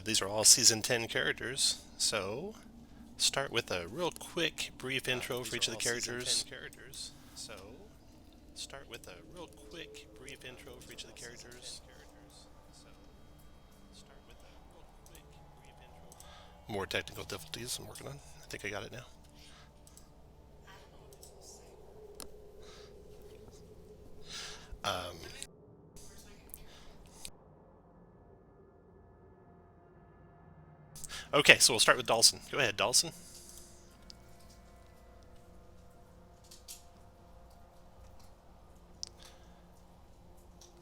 These are all Season 10 characters, so start with a real quick, brief intro for each of the characters. More technical difficulties I'm working on. I think I got it now. Okay, so we'll start with Dawson. Go ahead, Dawson.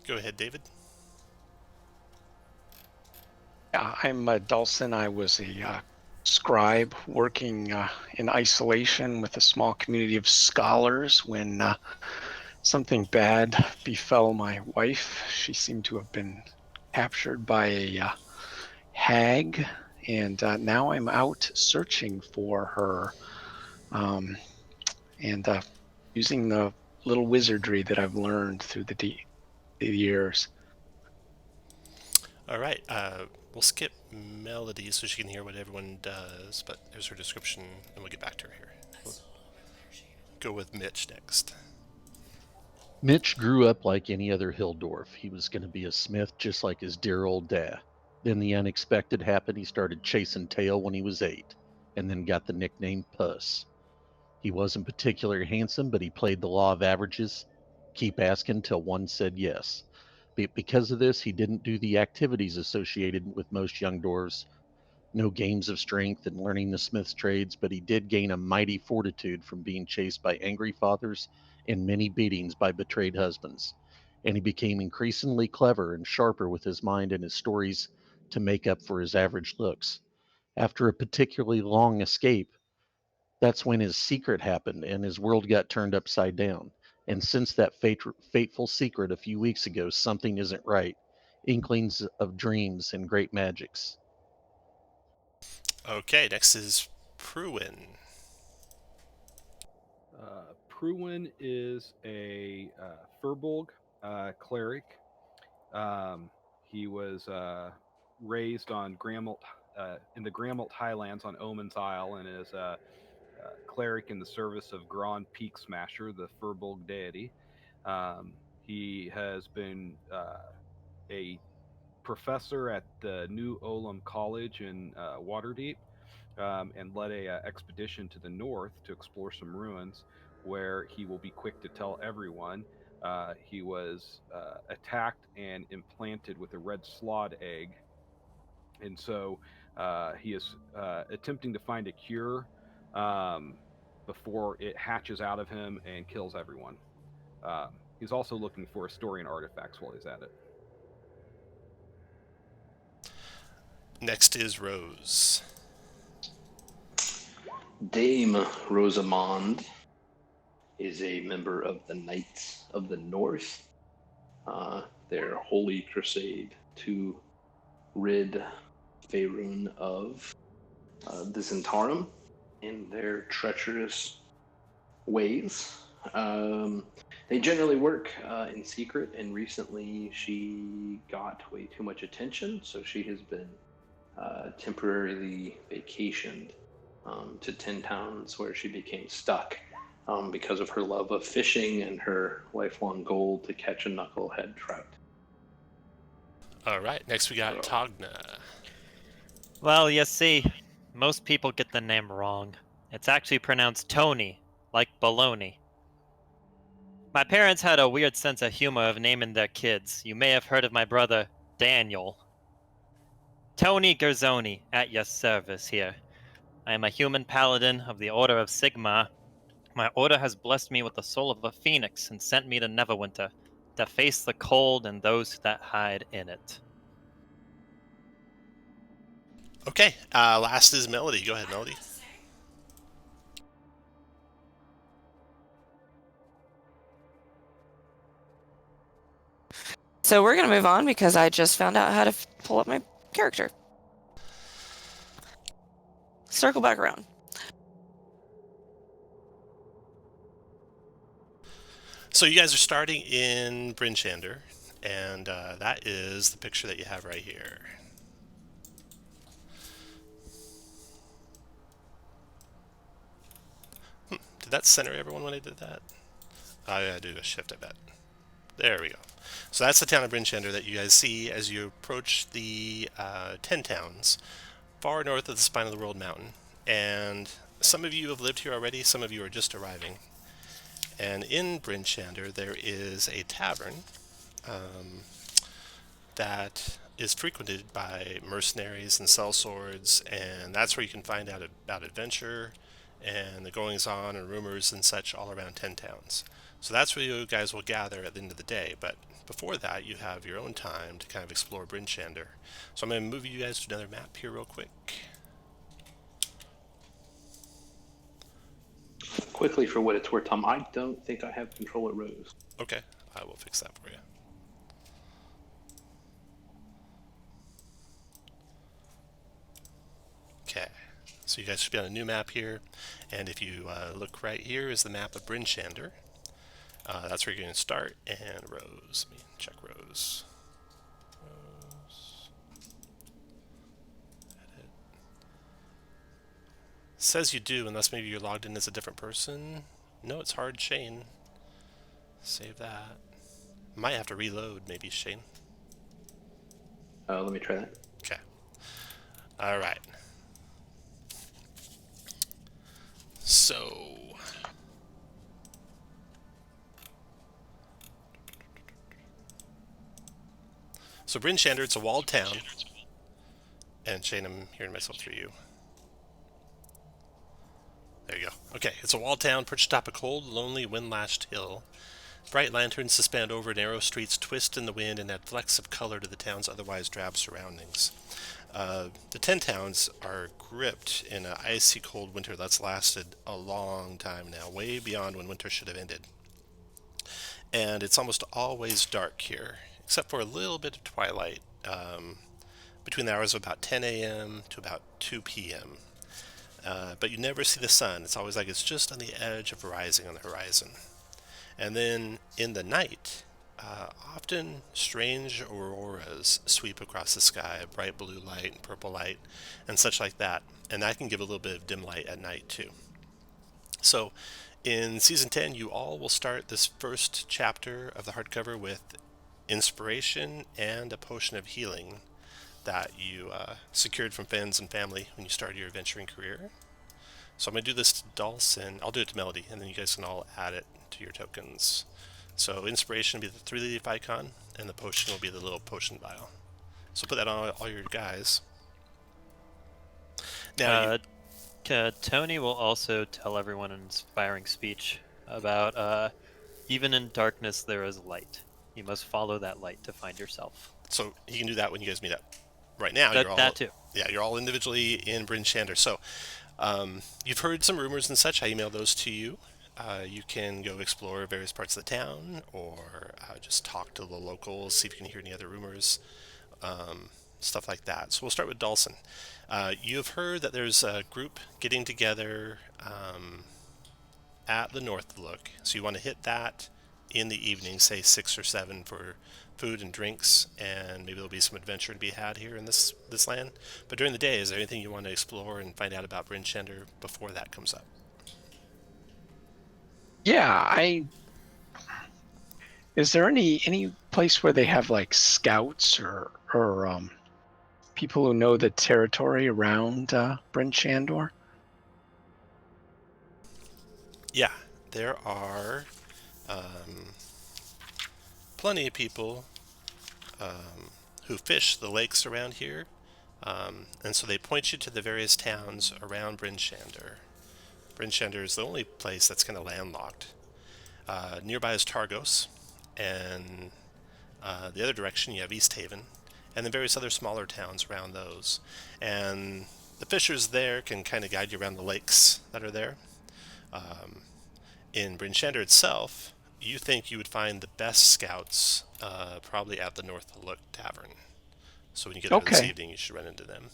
Go ahead, David. Yeah, I'm Dawson. I was a scribe working in isolation with a small community of scholars when something bad befell my wife. She seemed to have been captured by a hag, and now I'm out searching for her and using the little wizardry that I've learned through the years. All right, we'll skip Melody so she can hear what everyone does, but there's her description, and we'll get back to her here. We'll go with Mitch next. Mitch grew up like any other Hilldorf. He was going to be a smith just like his dear old dad. Then the unexpected happened. He started chasing tail when he was 8, and then got the nickname Puss. He wasn't particularly handsome, but he played the law of averages. Keep asking till one said yes. Because of this, he didn't do the activities associated with most young dwarves. No games of strength and learning the smith's trades, but he did gain a mighty fortitude from being chased by angry fathers and many beatings by betrayed husbands. And he became increasingly clever and sharper with his mind and his stories to make up for his average looks. After a particularly long escape, that's when his secret happened and his world got turned upside down. And since that fateful secret a few weeks ago, something isn't right. Inklings of dreams and great magics. Okay, next is Pruin. Pruin is a Furbolg cleric. He was raised on in the Gramalt Highlands on Omen's Isle, and is a cleric in the service of Grand Peak Smasher, the Furbolg deity. He has been a professor at the New Olam College in Waterdeep, and led a expedition to the north to explore some ruins, where he will be quick to tell everyone. He was attacked and implanted with a red slod egg, and so he is attempting to find a cure before it hatches out of him and kills everyone. He's also looking for Astorian artifacts while he's at it. Next is Rose. Dame Rosamond is a member of the Knights of the North, their holy crusade to rid Faerun of the Zentarum in their treacherous ways. They generally work in secret, and recently she got way too much attention, so she has been temporarily vacationed to Tin Towns, where she became stuck because of her love of fishing and her lifelong goal to catch a knucklehead trout. All right, next we got Togna. Well, you see, most people get the name wrong. It's actually pronounced Tony, like baloney. My parents had a weird sense of humor of naming their kids. You may have heard of my brother, Daniel. Tony Gerzoni, at your service here. I am a human paladin of the Order of Sigmar. My order has blessed me with the soul of a phoenix and sent me to Neverwinter to face the cold and those that hide in it. Okay, last is Melody. Go ahead, Melody. So we're going to move on because I just found out how to pull up my character. Circle back around. So you guys are starting in Bryn, Shander, and that is the picture that you have right here. Did that center everyone when I did that? I gotta do a shift, I bet. There we go. So that's the town of Bryn Shander that you guys see as you approach the 10 towns far north of the Spine of the World Mountain. And some of you have lived here already, some of you are just arriving. And in Bryn Shander there is a tavern that is frequented by mercenaries and sellswords, and that's where you can find out about adventure and the goings on and rumors and such all around 10 towns. So that's where you guys will gather at the end of the day, but before that you have your own time to kind of explore Bryn Shander. So I'm going to move you guys to another map here real quick. Quickly, for what it's worth, Tom, I don't think I have control of Rose. Okay, I will fix that for you. Okay, so you guys should be on a new map here, and if you look right here is the map of Bryn Shander. That's where you're going to start, and Rose. Let me check Rose. Rose. Edit. Says you do, unless maybe you're logged in as a different person. No, it's hard, Shane. Save that. Might have to reload, maybe, Shane. Let me try that. Okay. All right. So Bryn Shander, it's a walled town. And Shane, I'm hearing myself through you. There you go. Okay, it's a walled town perched atop a cold, lonely, wind-lashed hill. Bright lanterns suspend over narrow streets, twist in the wind, and add flecks of color to the town's otherwise drab surroundings. The 10 towns are gripped in an icy cold winter that's lasted a long time now, way beyond when winter should have ended. And it's almost always dark here, except for a little bit of twilight between the hours of about 10 a.m. to about 2 p.m. But you never see the sun. It's always like it's just on the edge of rising on the horizon. And then in the night, often strange auroras sweep across the sky, bright blue light and purple light and such like that. And that can give a little bit of dim light at night too. So in Season 10, you all will start this first chapter of the hardcover with inspiration and a potion of healing that you secured from friends and family when you started your adventuring career. So I'm going to do this to Dulce, I'll do it to Melody, and then you guys can all add it to your tokens. So inspiration will be the 3-leaf icon, and the potion will be the little potion vial. So put that on all your guys. Now, Tony will also tell everyone an inspiring speech about even in darkness there is light. You must follow that light to find yourself. So he can do that when you guys meet up. Right now, you're all that too. Yeah, you're all individually in Bryn Shander. So you've heard some rumors and such. I emailed those to you. You can go explore various parts of the town, or just talk to the locals, see if you can hear any other rumors, stuff like that. So we'll start with Dawson. You have heard that there's a group getting together at the North Look. So you want to hit that in the evening, say 6 or 7 for food and drinks, and maybe there'll be some adventure to be had here in this land. But during the day, is there anything you want to explore and find out about Bryn Shander before that comes up? Yeah, is there any place where they have like scouts or people who know the territory around Bryn Shander? Yeah, there are plenty of people who fish the lakes around here, and so they point you to the various towns around Bryn Shander. Bryn Shander is the only place that's kind of landlocked. Nearby is Targos, and the other direction you have East Haven, and then various other smaller towns around those. And the fishers there can kind of guide you around the lakes that are there. In Bryn Shander itself, you think you would find the best scouts probably at the North Look Tavern. So when you get there this evening, you should run into them.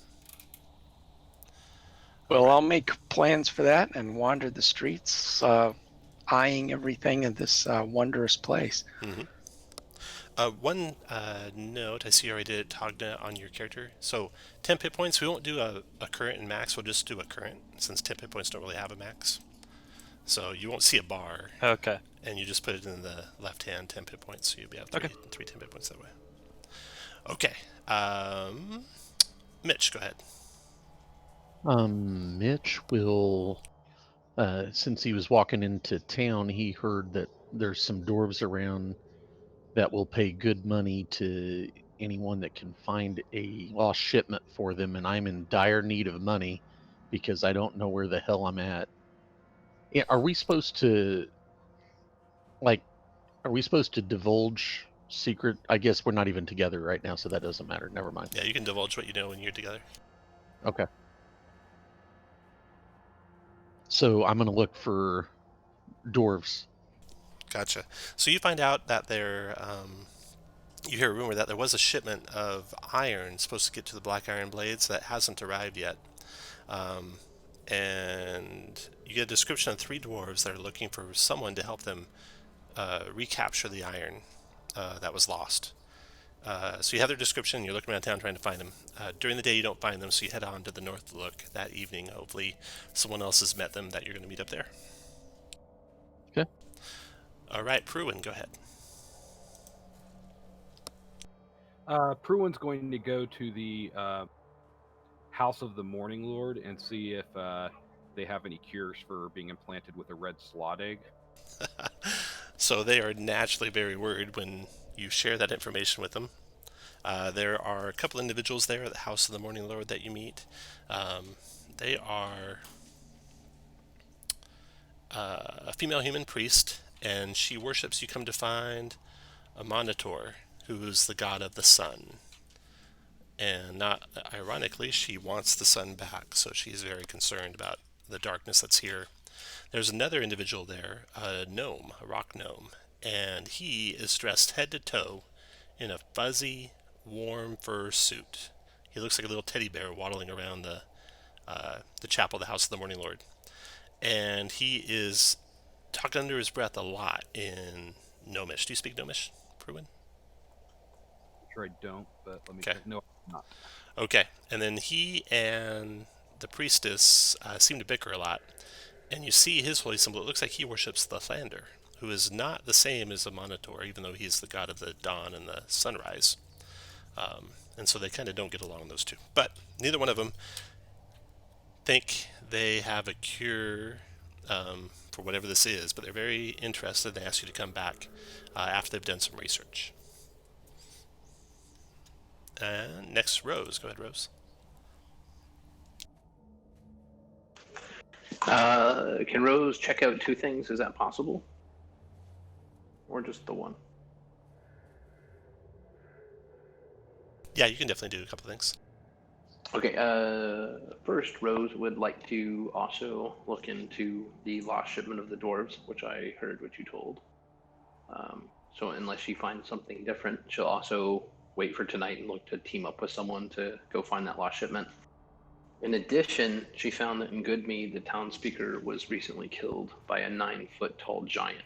Well, I'll make plans for that and wander the streets, eyeing everything in this wondrous place. Mm-hmm. One note, I see you already did Togna on your character. So 10 hit points, we won't do a current and max, we'll just do a current, since 10 hit points don't really have a max. So you won't see a bar, Okay. and you just put it in the left hand 10 hit points, so you'll be able to Okay. three 10 hit points that way. Okay. Mitch, go ahead. Mitch will, since he was walking into town, he heard that there's some dwarves around that will pay good money to anyone that can find a lost shipment for them, and I'm in dire need of money because I don't know where the hell I'm at. Yeah, are we supposed to, like, are we supposed to divulge secret? I guess we're not even together right now, so that doesn't matter. Never mind. Yeah, you can divulge what you know when you're together. Okay. So I'm going to look for dwarves. Gotcha. So you find out that you hear a rumor that there was a shipment of iron supposed to get to the Black Iron Blades that hasn't arrived yet. And you get a description of 3 dwarves that are looking for someone to help them recapture the iron that was lost. So you have their description, you're looking around town trying to find them. During the day you don't find them, so you head on to the North Look that evening. Hopefully someone else has met them that you're going to meet up there. Okay. All right, Pruin, go ahead. Pruin's going to go to the House of the Morning Lord and see if they have any cures for being implanted with a red slot egg. So they are naturally very worried when you share that information with them. There are a couple individuals there at the House of the Morning Lord that you meet. They are a female human priest, and she worships, you come to find, a Monitor, who is the god of the sun. And not ironically, she wants the sun back, so she's very concerned about the darkness that's here. There's another individual there, a gnome, a rock gnome, and he is dressed head to toe in a fuzzy, warm fur suit. He looks like a little teddy bear waddling around the chapel, the House of the Morning Lord. And he is talking under his breath a lot in Gnomish. Do you speak Gnomish, Pruin? Sure, I don't, but let me Okay. check. No, I'm not. Okay, and then he and the priestess seem to bicker a lot. And you see his holy symbol. It looks like he worships the Shander, who is not the same as a Monitor, even though he's the god of the dawn and the sunrise. And so they kind of don't get along, those two. But neither one of them think they have a cure for whatever this is, but they're very interested. They ask you to come back after they've done some research. And next, Rose. Go ahead, Rose. Can Rose check out 2 things? Is that possible? Or just the one? Yeah, you can definitely do a couple things. Okay, first, Rose would like to also look into the lost shipment of the dwarves, which I heard what you told. So unless she finds something different, she'll also wait for tonight and look to team up with someone to go find that lost shipment. In addition, she found that in Goodmead, the town speaker was recently killed by a 9-foot tall giant.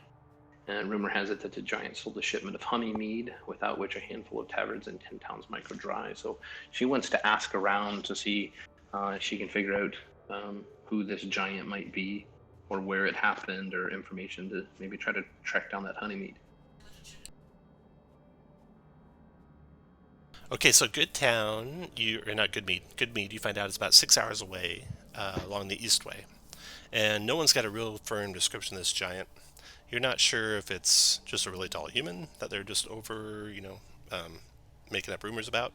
And rumor has it that the giant sold a shipment of honey mead, without which a handful of taverns in 10 towns might go dry. So she wants to ask around to see if she can figure out who this giant might be, or where it happened, or information to maybe try to track down that honey mead. Okay, so Goodtown, or not Goodmead, Goodmead, you find out is about 6 hours away along the Eastway. And no one's got a real firm description of this giant. You're not sure if it's just a really tall human that they're just over, making up rumors about,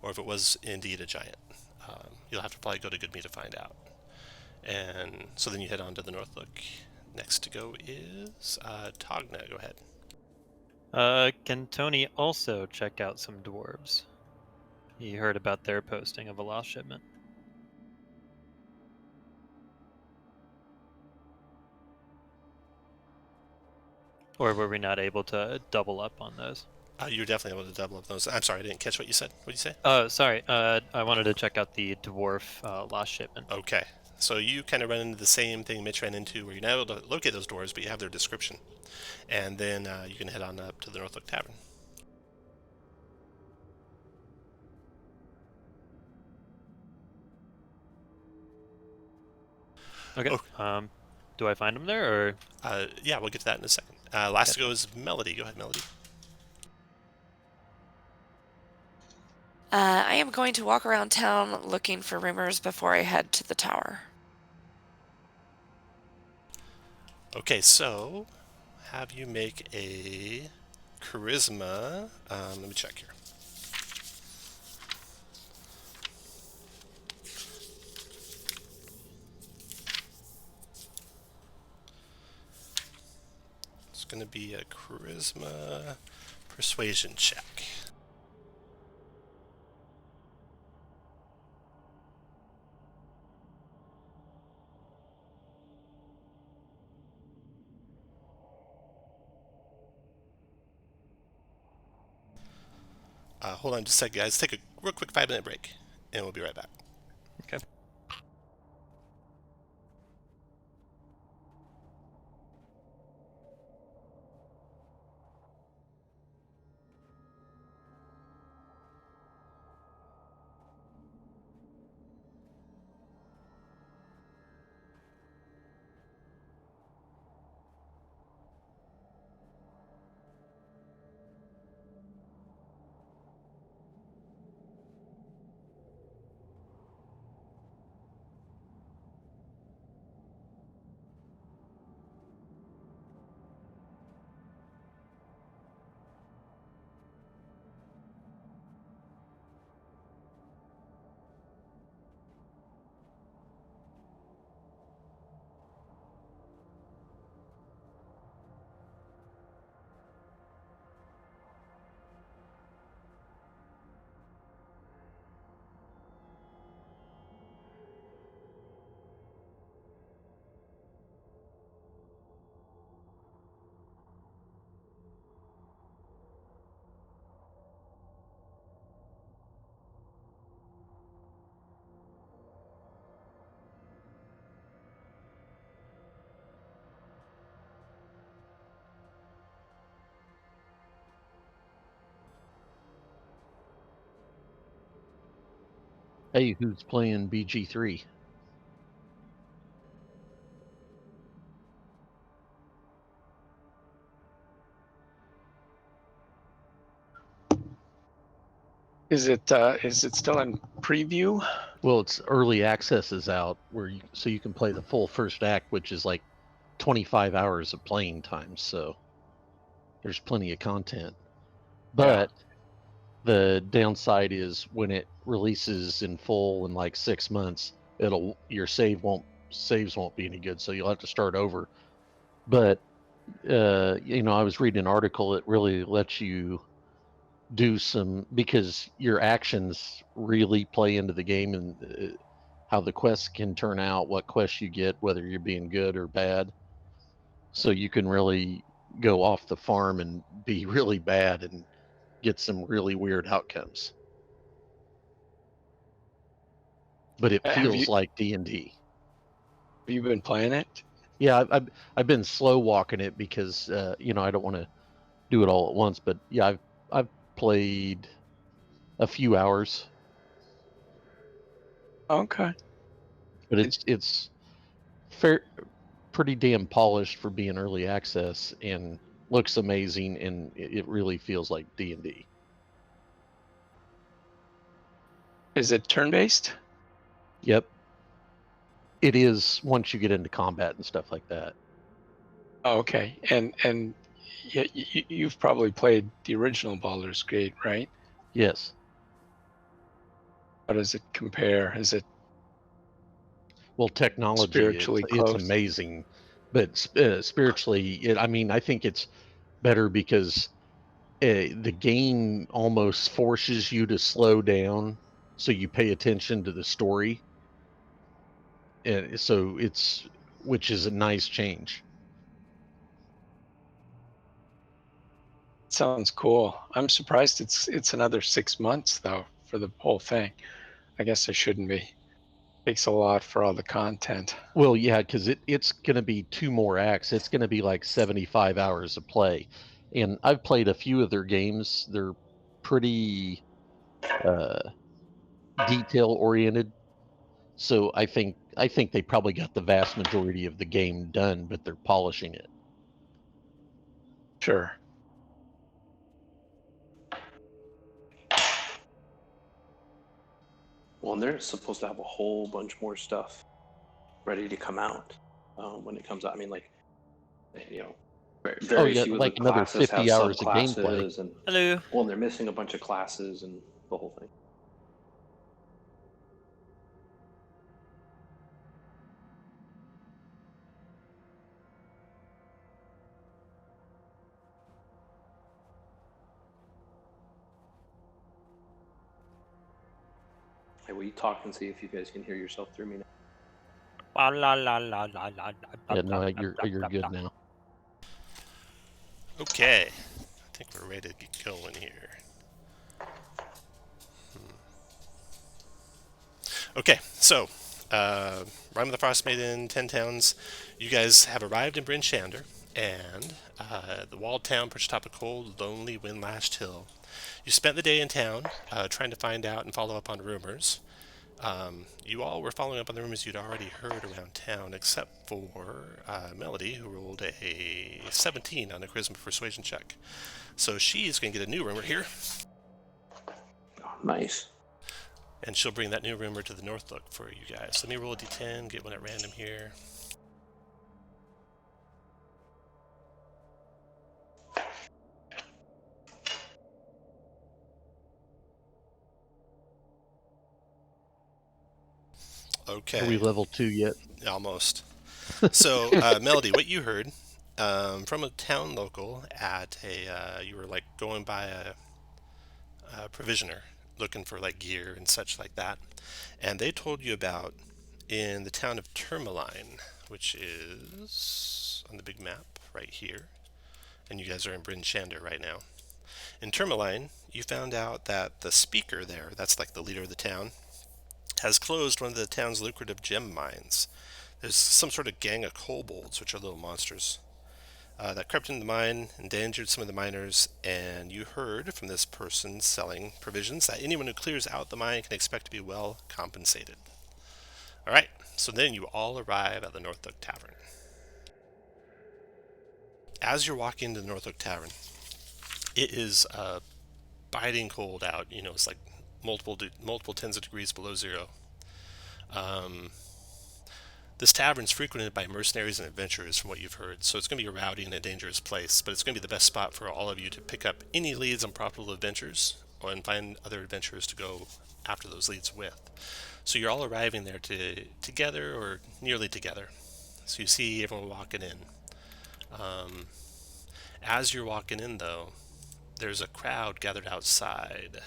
or if it was indeed a giant. You'll have to probably go to Goodmead to find out. And so then you head on to the North Look. Next to go is Togna. Go ahead. Can Tony also check out some dwarves? He heard about their posting of a lost shipment. Or were we not able to double up on those? You're definitely able to double up those. I'm sorry, I didn't catch what you said. What did you say? Oh, sorry. I wanted to check out the dwarf lost shipment. Okay. So you kind of run into the same thing Mitch ran into, where you're not able to locate those dwarves, but you have their description. And then you can head on up to the Northlook Tavern. Okay. Oh. Do I find him there, or? Yeah, we'll get to that in a second. Last to go is Melody. Go ahead, Melody. I am going to walk around town looking for rumors before I head to the tower. Okay, so have you make a charisma. Let me check here. It's going to be a charisma persuasion check. Hold on just a second, guys. Take a real quick 5-minute break, and we'll be right back. Okay. Hey, who's playing BG3? Is it still in preview? Well, it's early access is out so you can play the full first act, which is like 25 hours of playing time. So there's plenty of content. But the downside is when it releases in full in like 6 months, your saves won't be any good. So you'll have to start over. But I was reading an article that really lets you do some, because your actions really play into the game and how the quests can turn out, what quests you get, whether you're being good or bad. So you can really go off the farm and be really bad and get some really weird outcomes. But it feels like D&D. Have you been playing it? Yeah, I've been slow walking it because I don't want to do it all at once. But yeah, I've played a few hours. Okay. But it's pretty damn polished for being early access and looks amazing, and it really feels like D&D. Is it turn-based? Yep. It is once you get into combat and stuff like that. Oh, okay. And you've probably played the original Baldur's Gate, right? Yes. How does it compare? Is it Well, technology, spiritually it's close? amazing, but spiritually, I think it's better because the game almost forces you to slow down so you pay attention to the story. And so which is a nice change. Sounds cool. I'm surprised it's another 6 months though for the whole thing. I guess I shouldn't be. Takes a lot for all the content. Well, yeah, because it's going to be 2 more acts. It's going to be like 75 hours of play. And I've played a few of their games. They're pretty detail oriented. So I think I think they probably got the vast majority of the game done, but they're polishing it. Sure. Well, and they're supposed to have a whole bunch more stuff ready to come out when it comes out. I mean, like, you know, very yeah, few of like the another classes 50 have hours of gameplay. subclasses, and Hello. well, and they're missing a bunch of classes and the whole thing. Hey, will you talk and see if you guys can hear yourself through me now? La la la la la la. Yeah, no, you're good now. Okay, I think we're ready to get going here. Okay, so Rime of the Frostmaiden, 10 Towns. You guys have arrived in Bryn, Shander, and the walled town perched atop a cold, lonely, wind-lashed hill. You spent the day in town trying to find out and follow up on rumors. You all were following up on the rumors you'd already heard around town, except for Melody, who rolled a 17 on the Charisma Persuasion check. So she's going to get a new rumor here, Oh, nice. and she'll bring that new rumor to the North Look for you guys. Let me roll a d10, get one at random here. Okay. Are we level 2 yet? Almost. So, Melody, what you heard from a town local at you were like going by a provisioner looking for like gear and such like that, and they told you about in the town of Tourmaline, which is on the big map right here, and you guys are in Bryn Shander right now. In Tourmaline, you found out that the speaker there, that's like the leader of the town, has closed one of the town's lucrative gem mines. There's some sort of gang of kobolds, which are little monsters, that crept into the mine, endangered some of the miners, and you heard from this person selling provisions that anyone who clears out the mine can expect to be well compensated. Alright, so then you all arrive at the North Oak Tavern. As you're walking to the North Oak Tavern, it is biting cold out. You know, it's like multiple tens of degrees below zero. This tavern's frequented by mercenaries and adventurers, from what you've heard, so it's going to be a rowdy and a dangerous place, but it's going to be the best spot for all of you to pick up any leads on profitable adventures, and find other adventurers to go after those leads with. So you're all arriving there together, or nearly together. So you see everyone walking in. As you're walking in, though, there's a crowd gathered outside.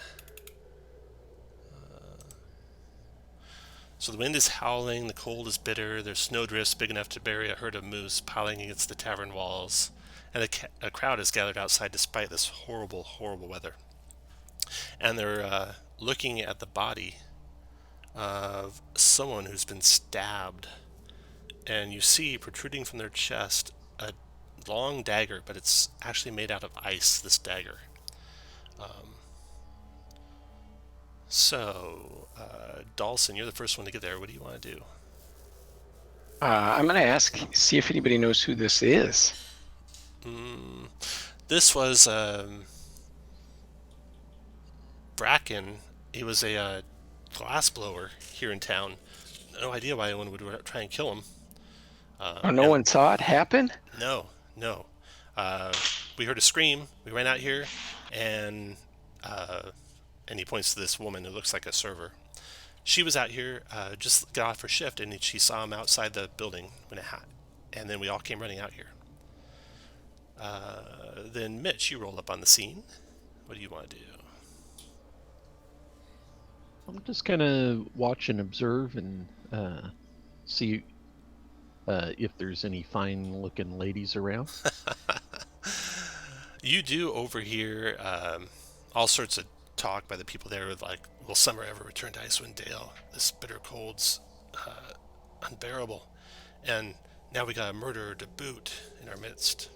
So the wind is howling, the cold is bitter, there's snowdrifts big enough to bury a herd of moose piling against the tavern walls, and a crowd is gathered outside despite this horrible, horrible weather. And they're looking at the body of someone who's been stabbed, and you see protruding from their chest a long dagger, but it's actually made out of ice, this dagger. So, Dawson, you're the first one to get there. What do you want to do? I'm going to see if anybody knows who this is. This was Bracken. He was a glassblower here in town. No idea why anyone would try and kill him. No one saw it happen? No. We heard a scream. We ran out here, and he points to this woman who looks like a server. She was out here, just got off her shift, and she saw him outside the building and then we all came running out here. Then Mitch, you roll up on the scene. What do you want to do? I'm just gonna watch and observe and see if there's any fine-looking ladies around. You do overhear all sorts of talk by the people there with like, will summer ever return to Icewind Dale? This bitter cold's unbearable. And now we got a murderer to boot in our midst.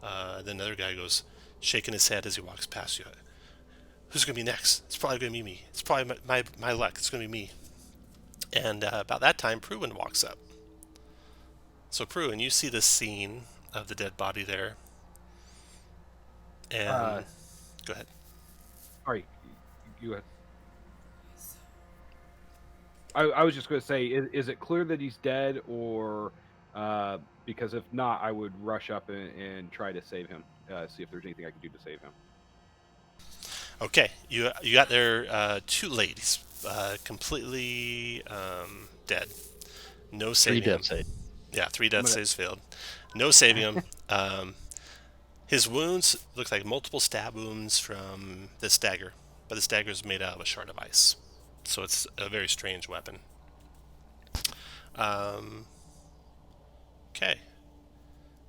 Then another guy goes, shaking his head as he walks past you. Who's going to be next? It's probably going to be me. It's probably my luck. It's going to be me. And about that time, Pruin walks up. So Pruin, you see the scene of the dead body there. And go ahead. Sorry, you had. I was just going to say, is it clear that he's dead, or because if not, I would rush up and try to save him. See if there's anything I can do to save him. Okay, you got there too late. He's completely dead. No saving him. 3 death save. Yeah, 3 death saves failed. No saving him. His wounds look like multiple stab wounds from this dagger, but this dagger is made out of a shard of ice, so it's a very strange weapon. Okay.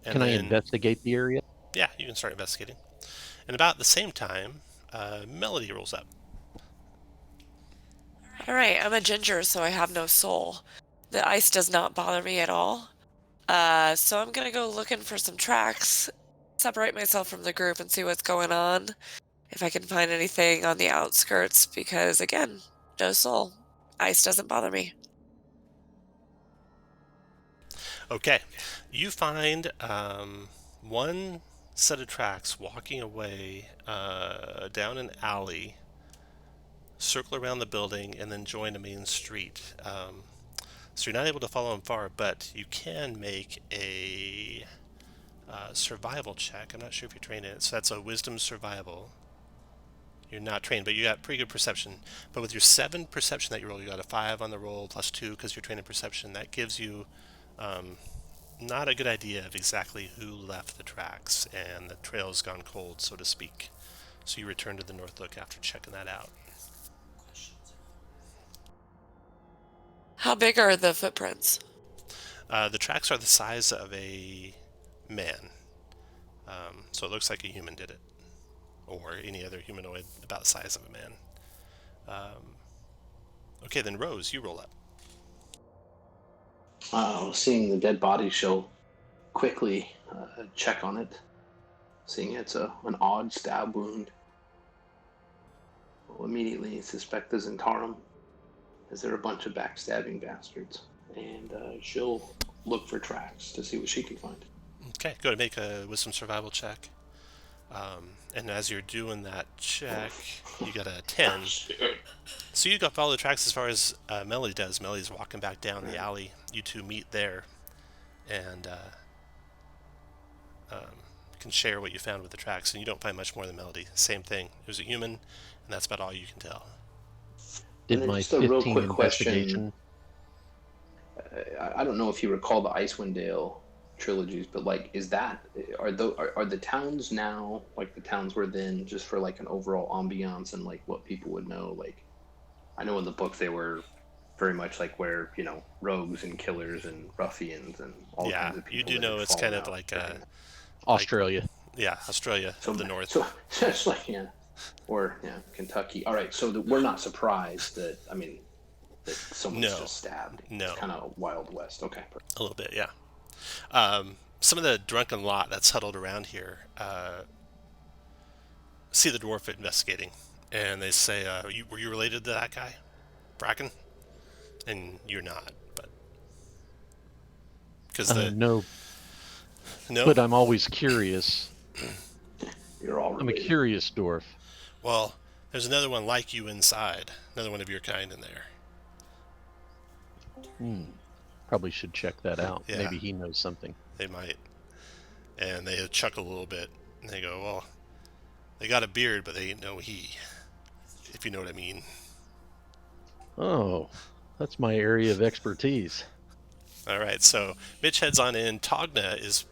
And Can I then- investigate the area? Yeah, you can start investigating. And about the same time, Melody rolls up. All right, I'm a ginger, so I have no soul. The ice does not bother me at all. So I'm gonna go looking for some tracks, separate myself from the group, and see what's going on. If I can find anything on the outskirts, because again, no soul. Ice doesn't bother me. Okay, you find one set of tracks walking away down an alley, circle around the building, and then join a main street. So you're not able to follow them far, but you can make a survival check. I'm not sure if you're trained in it, so that's a wisdom survival. You're not trained, but you got pretty good perception. But with your 7 perception that you roll, you got a 5 on the roll plus 2 because you're trained in perception. That gives you not a good idea of exactly who left the tracks, and the trail's gone cold, so to speak. So you return to the North Look after checking that out. How big are the footprints? The tracks are the size of a man. So it looks like a human did it, or any other humanoid about the size of a man. Okay, then Rose, you roll up. Seeing the dead body, she'll quickly check on it. Seeing it's an odd stab wound, will immediately suspect the Zentarum, as they're a bunch of backstabbing bastards. And she'll look for tracks to see what she can find. Okay, go ahead and make a wisdom survival check. And as you're doing that check, you got a 10. So you got follow the tracks as far as Melody does. Melody's walking back down the alley. You two meet there, and can share what you found with the tracks. And you don't find much more than Melody. Same thing. It was a human, and that's about all you can tell. Did then my just a real 15 quick question. investigation? I don't know if you recall the Icewind Dale trilogies, but like, are the towns now like the towns were then, just for like an overall ambiance and like what people would know? Like, I know in the book they were very much like where, you know, rogues and killers and ruffians and all kinds of people. You do that know had it's fallen kind of out like during- Australia. Australia of the north. So just like or Kentucky. All right, so we're not surprised that that someone's No. just stabbed. No. It's kind of Wild West. Okay. A little bit, yeah. Some of the drunken lot that's huddled around here see the dwarf investigating, and they say, were you related to that guy, Bracken? And you're not, but because No, no. but I'm always curious. You're all I'm a related. curious dwarf. Well, there's another one like you inside, another one of your kind in there. Probably should check that out. Yeah. Maybe he knows something. They might, and they chuckle a little bit, and they go, "Well, they got a beard, but they ain't no he." If you know what I mean. Oh, that's my area of expertise. All right, so Mitch heads on in. Togna is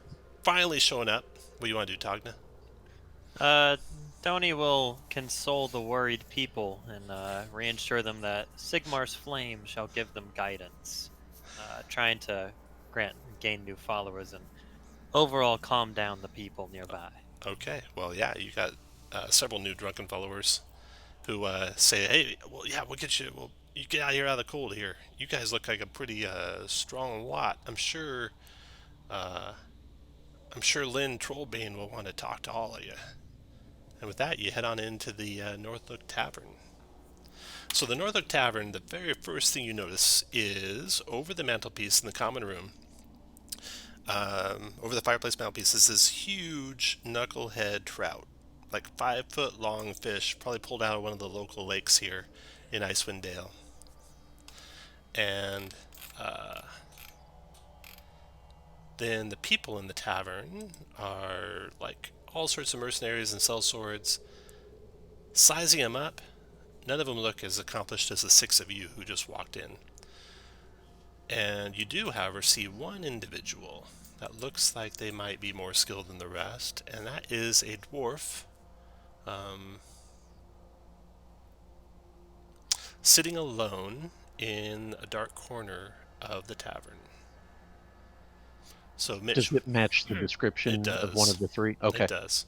finally showing up. What do you want to do, Togna? Tony will console the worried people and reassure them that Sigmar's flame shall give them guidance, trying to gain new followers and overall calm down the people nearby. Okay, well, yeah, you got several new drunken followers who say, "Hey, well, yeah, we'll get you. Well, you get out of the cold here. You guys look like a pretty strong lot. I'm sure Lynn Trollbane will want to talk to all of you." And with that, you head on into the Northlook Tavern. So the Northook Tavern, the very first thing you notice is over the mantelpiece in the common room, over the fireplace mantelpiece, is this huge knucklehead trout, like 5-foot long fish, probably pulled out of one of the local lakes here in Icewind Dale. And then the people in the tavern are like all sorts of mercenaries and sellswords. Sizing them up, none of them look as accomplished as the 6 of you who just walked in. And you do, however, see one individual that looks like they might be more skilled than the rest, and that is a dwarf sitting alone in a dark corner of the tavern. So Mitch, Does it match the description It of one does. of the 3? Okay. It does.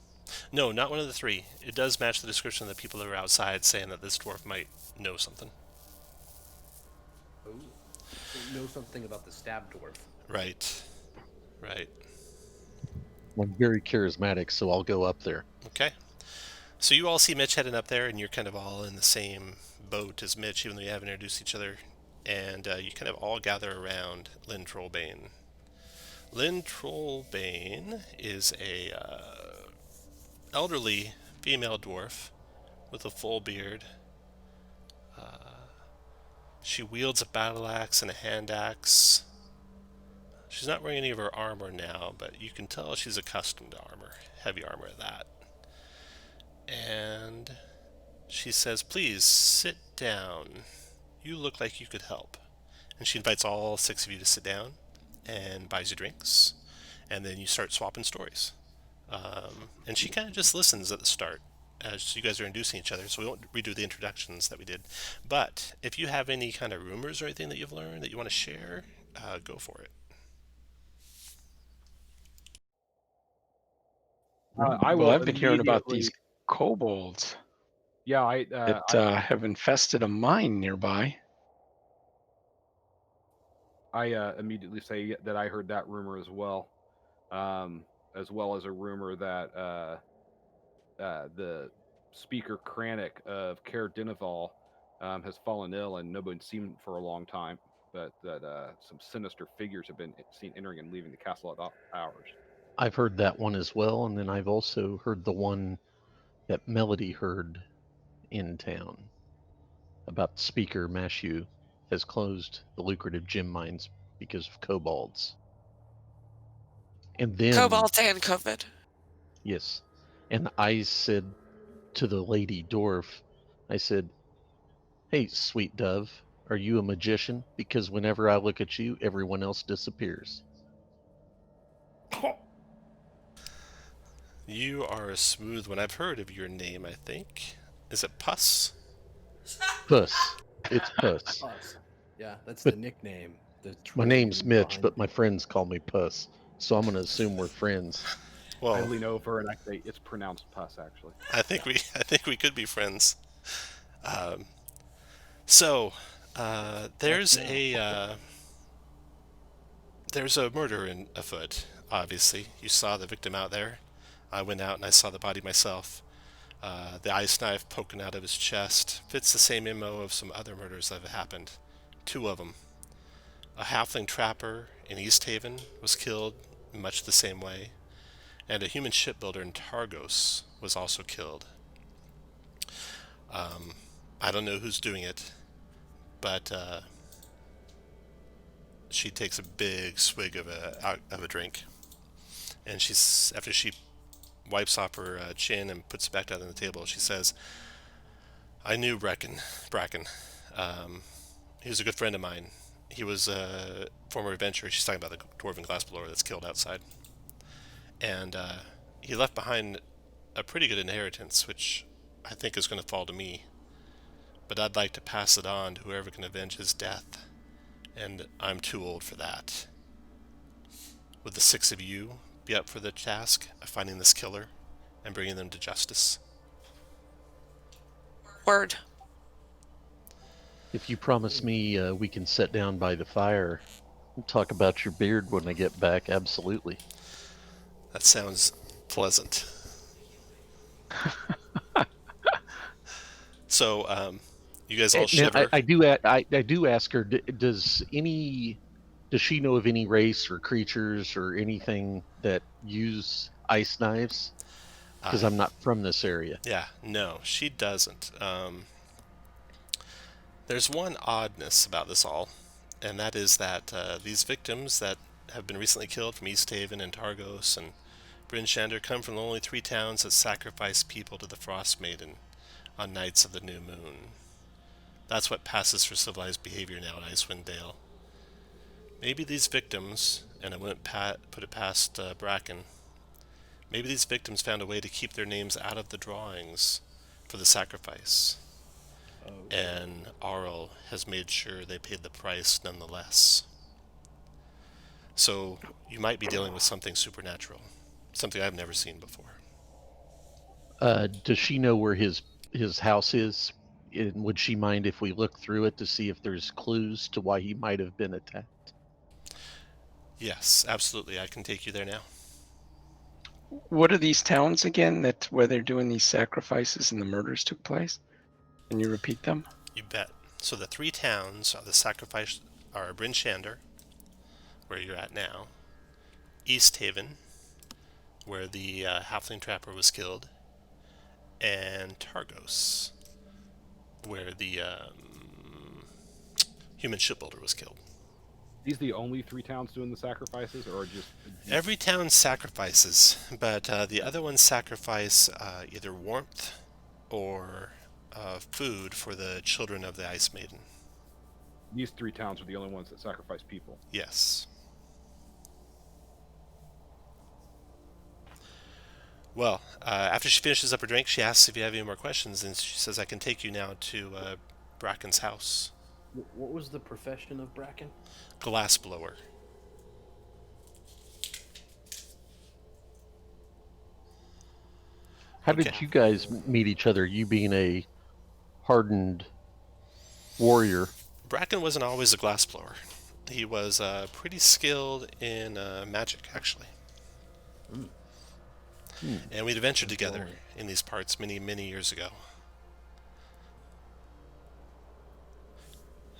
No, not one of the 3. It does match the description of the people that are outside saying that this dwarf might know something. Oh, know something about the stab dwarf. Right. Right. I'm very charismatic, so I'll go up there. Okay. So you all see Mitch heading up there, and you're kind of all in the same boat as Mitch, even though you haven't introduced each other. And you kind of all gather around Lynn Trollbane. Lynn Trollbane is a elderly female dwarf with a full beard. She wields a battle axe and a hand axe. She's not wearing any of her armor now, but you can tell she's accustomed to armor, heavy armor at that. And she says, "Please sit down. You look like you could help." And she invites all 6 of you to sit down and buys you drinks. And then you start swapping stories. And she kind of just listens at the start as you guys are introducing each other, so we won't redo the introductions that we did. But if you have any kind of rumors or anything that you've learned that you want to share, go for it. I will. Well, I've been hearing about immediately- these kobolds Yeah, that have infested a mine nearby. I immediately say that I heard that rumor as well as a rumor that the speaker Kranich of Caer Dineval has fallen ill and nobody's seen him for a long time, but that some sinister figures have been seen entering and leaving the castle at hours. I've heard that one as well, and then I've also heard the one that Melody heard in town about Speaker Mashu has closed the lucrative gem mines because of kobolds. And then Cobalt and COVID. yes, and I said to the lady dwarf, I said, "Hey, sweet dove, are you a magician? Because whenever I look at you, everyone else disappears." You are a smooth one. I've heard of your name, I think. Is it Puss? Puss. It's Puss. Us. Yeah, that's the nickname. My name's Mitch, but my friends call me Puss, so I'm going to assume we're friends. I Well, lean over and I say it's pronounced pus. Actually, I think we could be friends. There's a murder afoot. Obviously, you saw the victim out there. I went out and I saw the body myself. The ice knife poking out of his chest fits the same MO of some other murders that have happened. 2 of them. A halfling trapper in East Haven was killed in much the same way, and a human shipbuilder in Targos was also killed. I don't know who's doing it, but she takes a big swig of a drink, and after she wipes off her chin and puts it back down on the table, she says, "I knew Bracken. He was a good friend of mine. He was a former adventurer." She's talking about the dwarven glassblower that's killed outside. And he left behind a pretty good inheritance, which I think is going to fall to me. But I'd like to pass it on to whoever can avenge his death. And I'm too old for that. Would the 6 of you be up for the task of finding this killer and bringing them to justice? Word. If you promise me we can sit down by the fire and talk about your beard when I get back, absolutely. That sounds pleasant. So, You guys all Now, shiver. I do ask her, does she know of any race or creatures or anything that use ice knives? Because I'm not from this area. Yeah, no, she doesn't. There's one oddness about this all, and that is that these victims that have been recently killed from East Haven and Targos and Bryn, Shander come from the only 3 towns that sacrifice people to the Frostmaiden on nights of the new moon. That's what passes for civilized behavior now in Icewind Dale. Maybe these victims, and I wouldn't put it past Bracken, maybe these victims found a way to keep their names out of the drawings for the sacrifice. And Arl has made sure they paid the price nonetheless. So you might be dealing with something supernatural, something I've never seen before. Does she know where his house is? And would she mind if we look through it to see if there's clues to why he might have been attacked? Yes, absolutely. I can take you there now. What are these towns again where they're doing these sacrifices and the murders took place? Can you repeat them? You bet. So the 3 towns are the sacrifice are Bryn Shander, where you're at now, East Haven, where the halfling trapper was killed, and Targos, where the human shipbuilder was killed. These the only 3 towns doing the sacrifices, or just Every town sacrifices, but the other ones sacrifice either warmth or food for the children of the Ice Maiden. these 3 towns are the only ones that sacrifice people? Yes. Well, after she finishes up her drink, she asks if you have any more questions, and she says, I can take you now to Bracken's house. What was the profession of Bracken? Glassblower. How did you guys meet each other? You being a hardened warrior. Bracken wasn't always a glassblower. He was pretty skilled in magic, actually. And we'd adventured together in these parts many, many years ago.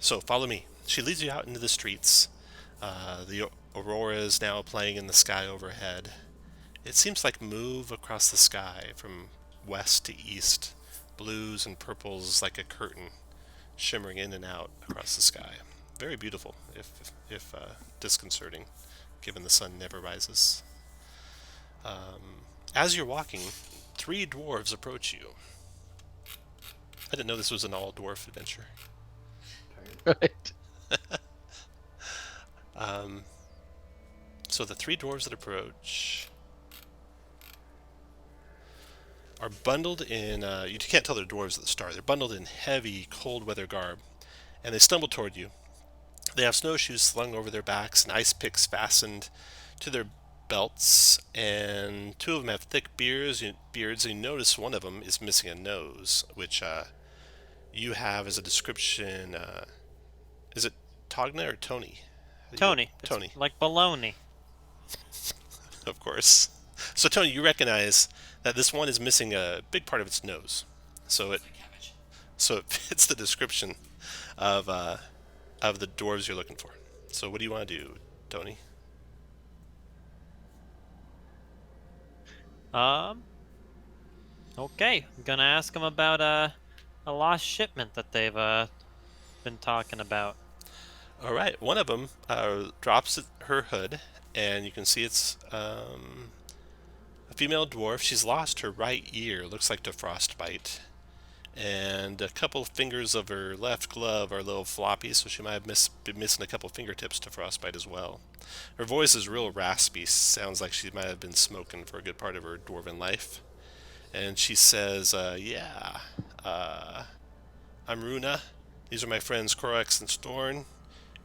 So follow me. She leads you out into the streets. The aurora is now playing in the sky overhead. It seems like move across the sky from west to east, blues and purples like a curtain, shimmering in and out across the sky. Very beautiful, if disconcerting, given the sun never rises. As you're walking, 3 dwarves approach you. I didn't know this was an all-dwarf adventure. Right. So the 3 dwarves that approach are bundled in, you can't tell they're dwarves at the start, they're bundled in heavy, cold weather garb, and they stumble toward you. They have snowshoes slung over their backs and ice picks fastened to their belts, and 2 of them have thick beards, and you notice one of them is missing a nose, which you have as a description. Is it Togna or Tony? Tony. Tony. It's like baloney. Of course. So Tony, you recognize that this one is missing a big part of its nose. So it fits the description of the dwarves you're looking for. So what do you want to do, Tony? Okay. I'm gonna ask them about a lost shipment that they've been talking about. All right. One of them drops her hood, and you can see it's a female dwarf. She's lost her right ear, looks like to frostbite, and a couple fingers of her left glove are a little floppy, so she might have been missing a couple fingertips to frostbite as well. Her voice is real raspy, sounds like she might have been smoking for a good part of her dwarven life. And she says, I'm Runa. These are my friends Korax and Storn,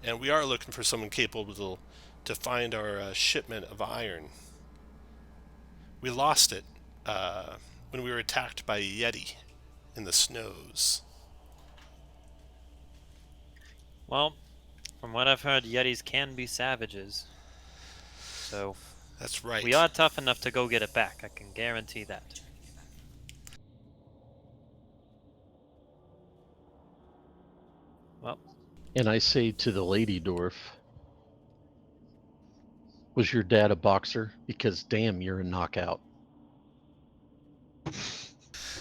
and we are looking for someone capable to find our shipment of iron. We lost it when we were attacked by a Yeti in the snows. Well, from what I've heard, Yetis can be savages. So That's right. we are tough enough to go get it back. I can guarantee that. And I say to the lady dwarf, was your dad a boxer? Because damn, you're a knockout.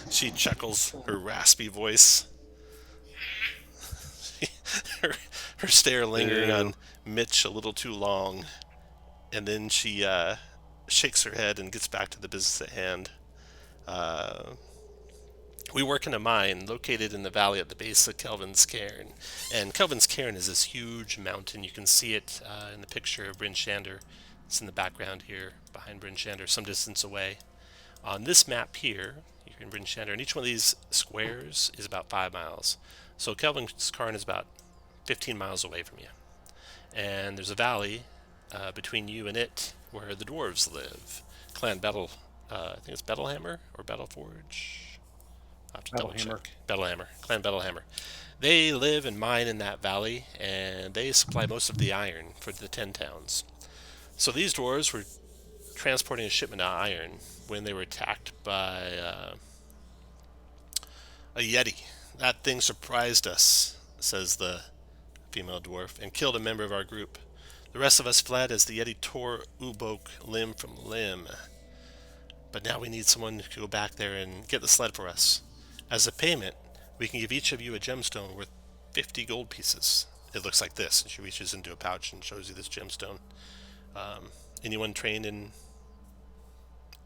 She chuckles, her raspy voice. her stare lingering on Mitch a little too long. And then she shakes her head and gets back to the business at hand. We work in a mine located in the valley at the base of Kelvin's Cairn. And Kelvin's Cairn is this huge mountain. You can see it in the picture of Bryn Shander. It's in the background here, behind Bryn Shander, some distance away. On this map here, you're in Bryn Shander, and each one of these squares is about 5 miles. So Kelvin's Cairn is about 15 miles away from you. And there's a valley between you and it where the dwarves live. Clan Battle, I think it's Battlehammer or Battleforge. I'll have to double check. Battlehammer. Clan Battlehammer. They live and mine in that valley, and they supply most of the iron for the 10 towns. So these dwarves were transporting a shipment of iron when they were attacked by a Yeti. That thing surprised us, says the female dwarf, and killed a member of our group. The rest of us fled as the Yeti tore Ubok limb from limb. But now we need someone to go back there and get the sled for us. As a payment, we can give each of you a gemstone worth 50 gold pieces. It looks like this. And she reaches into a pouch and shows you this gemstone. Anyone trained in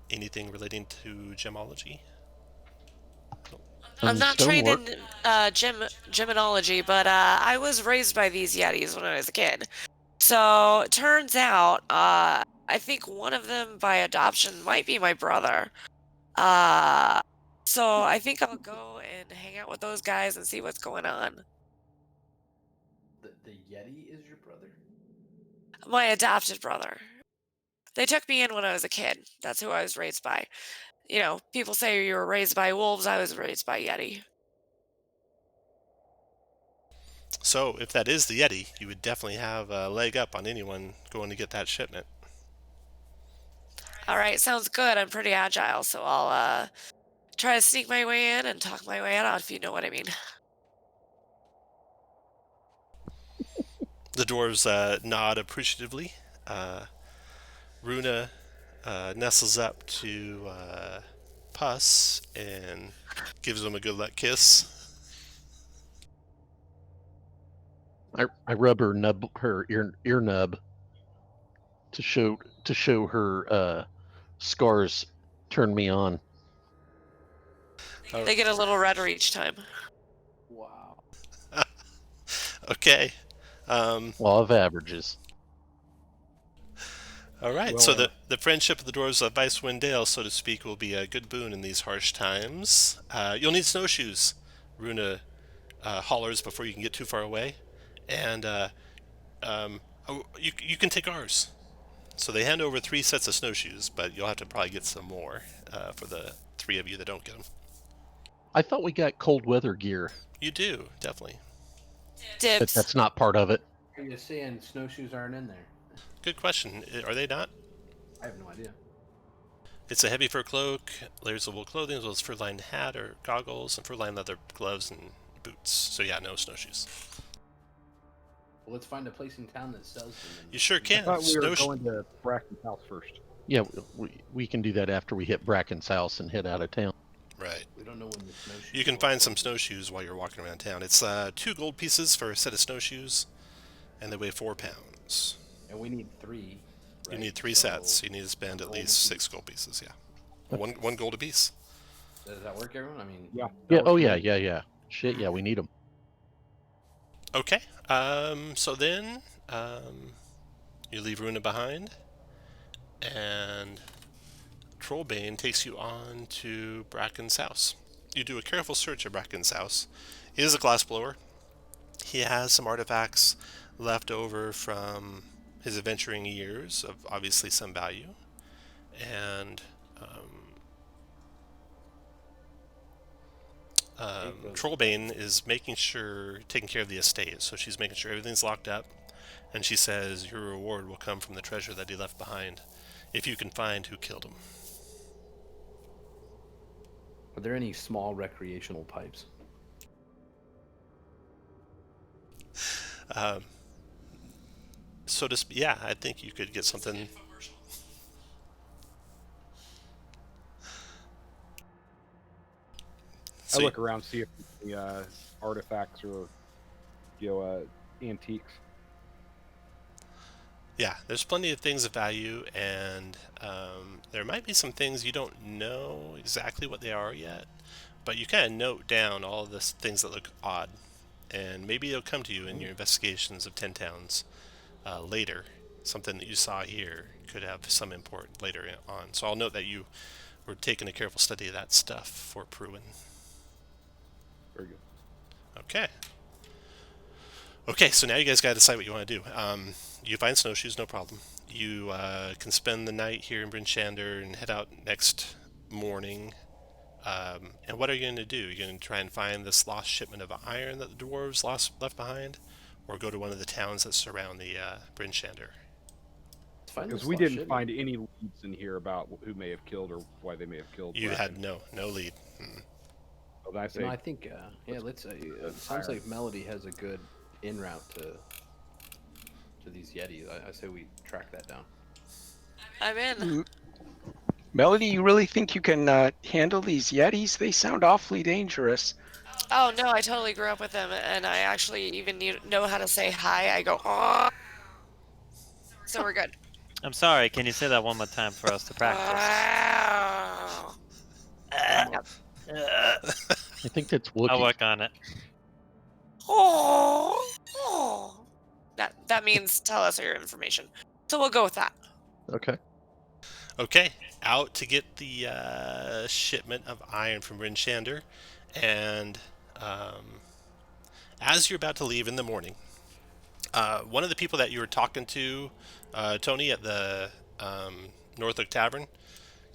anything relating to gemology? I'm not trained Stonework. in gemology, but I was raised by these Yetis when I was a kid. So it turns out, I think one of them by adoption might be my brother. So I think I'll go and hang out with those guys and see what's going on. The Yeti is your brother? My adopted brother. They took me in when I was a kid. That's who I was raised by. You know, people say you were raised by wolves. I was raised by Yeti. So, if that is the Yeti, you would definitely have a leg up on anyone going to get that shipment. All right, sounds good. I'm pretty agile, so I'll try to sneak my way in and talk my way out, if you know what I mean. The dwarves nod appreciatively. Runa nestles up to Puss and gives him a good luck kiss. I rub her ear nub to show her scars turn me on. They get a little redder each time. Wow. Okay. Law of averages. All right. Well, So the friendship of the dwarves of Icewind Dale, so to speak, will be a good boon in these harsh times. You'll need snowshoes. Runa hollers before you can get too far away, and you can take ours. So they hand over 3 sets of snowshoes, but you'll have to probably get some more for the 3 of you that don't get them. I thought we got cold weather gear. You do, definitely. But Dibs. that's not part of it. Are you saying snowshoes aren't in there? Good question. Are they not? I have no idea. It's a heavy fur cloak, layers of wool clothing, as well as fur-lined hat or goggles, and fur-lined leather gloves and boots. So yeah, no snowshoes. Well, let's find a place in town that sells them. You sure I can. thought we were Snowshoe- going to Bracken's house first. Yeah, we can do that after we hit Bracken's house and head out of town. Right. We don't know when the snowshoes. You can go find up. some snowshoes while you're walking around town. It's 2 gold pieces for a set of snowshoes, and they weigh 4 pounds. And we need 3. You right? need 3 So, sets. You need to spend at gold least apiece. 6 gold pieces. Yeah, one gold apiece. Does that work, everyone? I mean, Yeah. Yeah. Oh yeah. Shit. Yeah, we need them. Okay. So then, you leave Runa behind, and Trollbane takes you on to Bracken's house. You do a careful search of Bracken's house. He is a glassblower. He has some artifacts left over from his adventuring years of obviously some value, and Trollbane is taking care of the estate, so she's making sure everything's locked up, and she says your reward will come from the treasure that he left behind, if you can find who killed him. are there any small recreational pipes? So to yeah, I think you could get something. I look around, see if the artifacts or antiques. Yeah, there's plenty of things of value, and there might be some things you don't know exactly what they are yet, but you kind of note down all of the things that look odd, and maybe it'll come to you in your investigations of 10 towns later. Something that you saw here could have some import later on. So I'll note that you were taking a careful study of that stuff for Pruin. Very good. Okay. Okay, so now you guys got to decide what you want to do. You find snowshoes, no problem. You can spend the night here in Bryn Shander and head out next morning. And what are you going to do? You're going to try and find this lost shipment of iron that the dwarves left behind, or go to one of the towns that surround the Bryn Shander? Because we didn't find any leads in here about who may have killed or why they may have killed. You had no lead. So I say, I think, let's say it sounds like Melody has a good in route to these Yetis. I say we track that down. I'm in. Melody, you really think you can handle these Yetis? They sound awfully dangerous. Oh no, I totally grew up with them, and I actually even know how to say hi. I go, oh. So we're good. I'm sorry, can you say that one more time for us to practice? Wow. I think that's Wookiee. I'll work on it. Oh. That means tell us your information. So we'll go with that. Okay. Okay, out to get the shipment of iron from Bryn Shander, and as you're about to leave in the morning, one of the people that you were talking to, Tony, at the North Oak Tavern,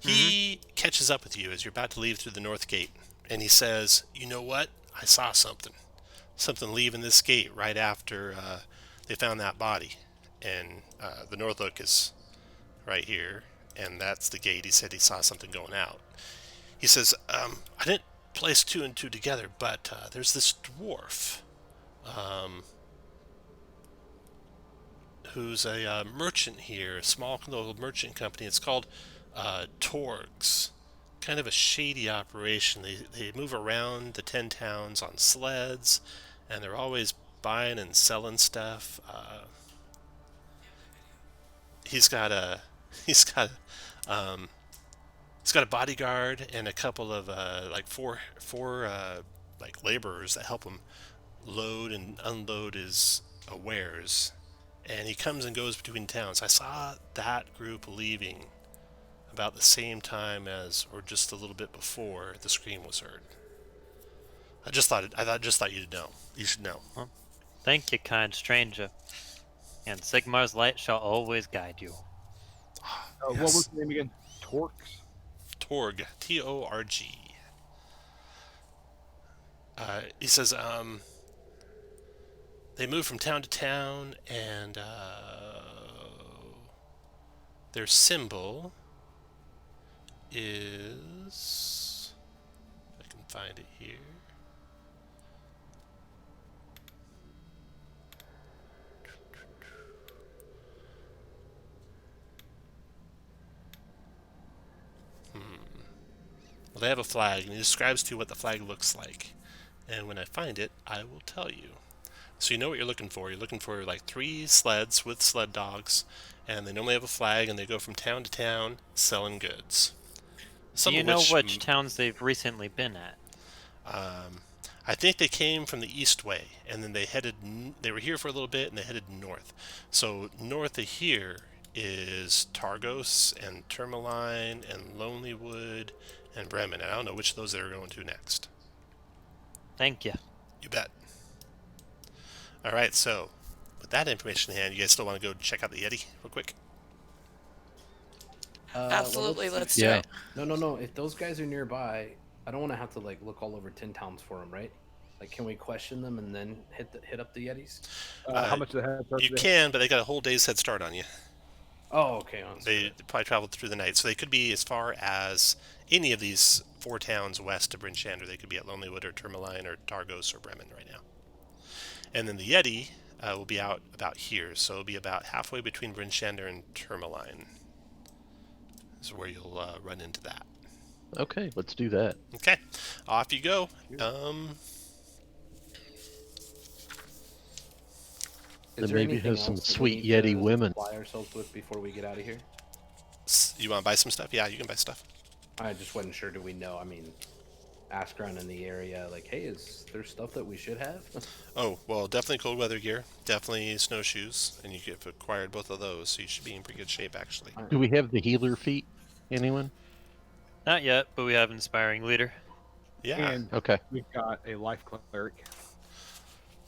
he catches up with you as you're about to leave through the north gate, and he says, "You know what? I saw something leaving this gate right after they found that body, and the North Oak is right here, and that's the gate." He said he saw something going out. He says, "I didn't place two and two together, but there's this dwarf who's a merchant here, a small little merchant company. It's called Torgs. Kind of a shady operation. They move around the 10 towns on sleds, and they're always buying and selling stuff. He's got a bodyguard and a couple of four like laborers that help him load and unload his wares, and he comes and goes between towns. I saw that group leaving about the same time as, or just a little bit before, the scream was heard. I just thought you'd know. You should know. Well, thank you, kind stranger. And Sigmar's light shall always guide you. What was the name again? Torx? Torg. T-O-R-G. He says, they move from town to town, and their symbol is... if I can find it here. Well, they have a flag, and he describes to you what the flag looks like. And when I find it, I will tell you. So you know what you're looking for. You're looking for like 3 sleds with sled dogs, and they normally have a flag, and they go from town to town selling goods. Do you know which towns they've recently been at? I think they came from the east way, and then they were here for a little bit, and they headed north. So north of here is Targos and Tourmaline and Lonelywood and Bremen. And I don't know which of those they're going to next. Thank you. You bet. All right, so with that information in hand, you guys still want to go check out the Yeti real quick? Absolutely, let's do Yeah. it. No. If those guys are nearby, I don't want to have to look all over 10 towns for them, right? Can we question them and then hit up the Yetis? How much of the head start You do they can, but they got a whole day's head start on you. Oh, okay. They probably traveled through the night, so they could be as far as any of these 4 towns west of Bryn Shander. They could be at Lonelywood or Tourmaline or Targos or Bremen right now. And then the Yeti, will be out about here, so it'll be about halfway between Bryn, Shander, and Tourmaline. Is where you'll run into that. Okay, let's do that. Okay, off you go. Then there maybe anything has some else that sweet we need Yeti to women. supply ourselves with before we get out of here? You want to buy some stuff? Yeah, you can buy stuff. I just wasn't sure. Do we know? I mean, ask around in the area, like, hey, is there stuff that we should have? Oh, well, definitely cold weather gear, definitely snowshoes, and you've acquired both of those, so you should be in pretty good shape, actually. Do we have the healer feet? Anyone? Not yet, but we have inspiring leader. Yeah. And Okay. we've got a life cleric.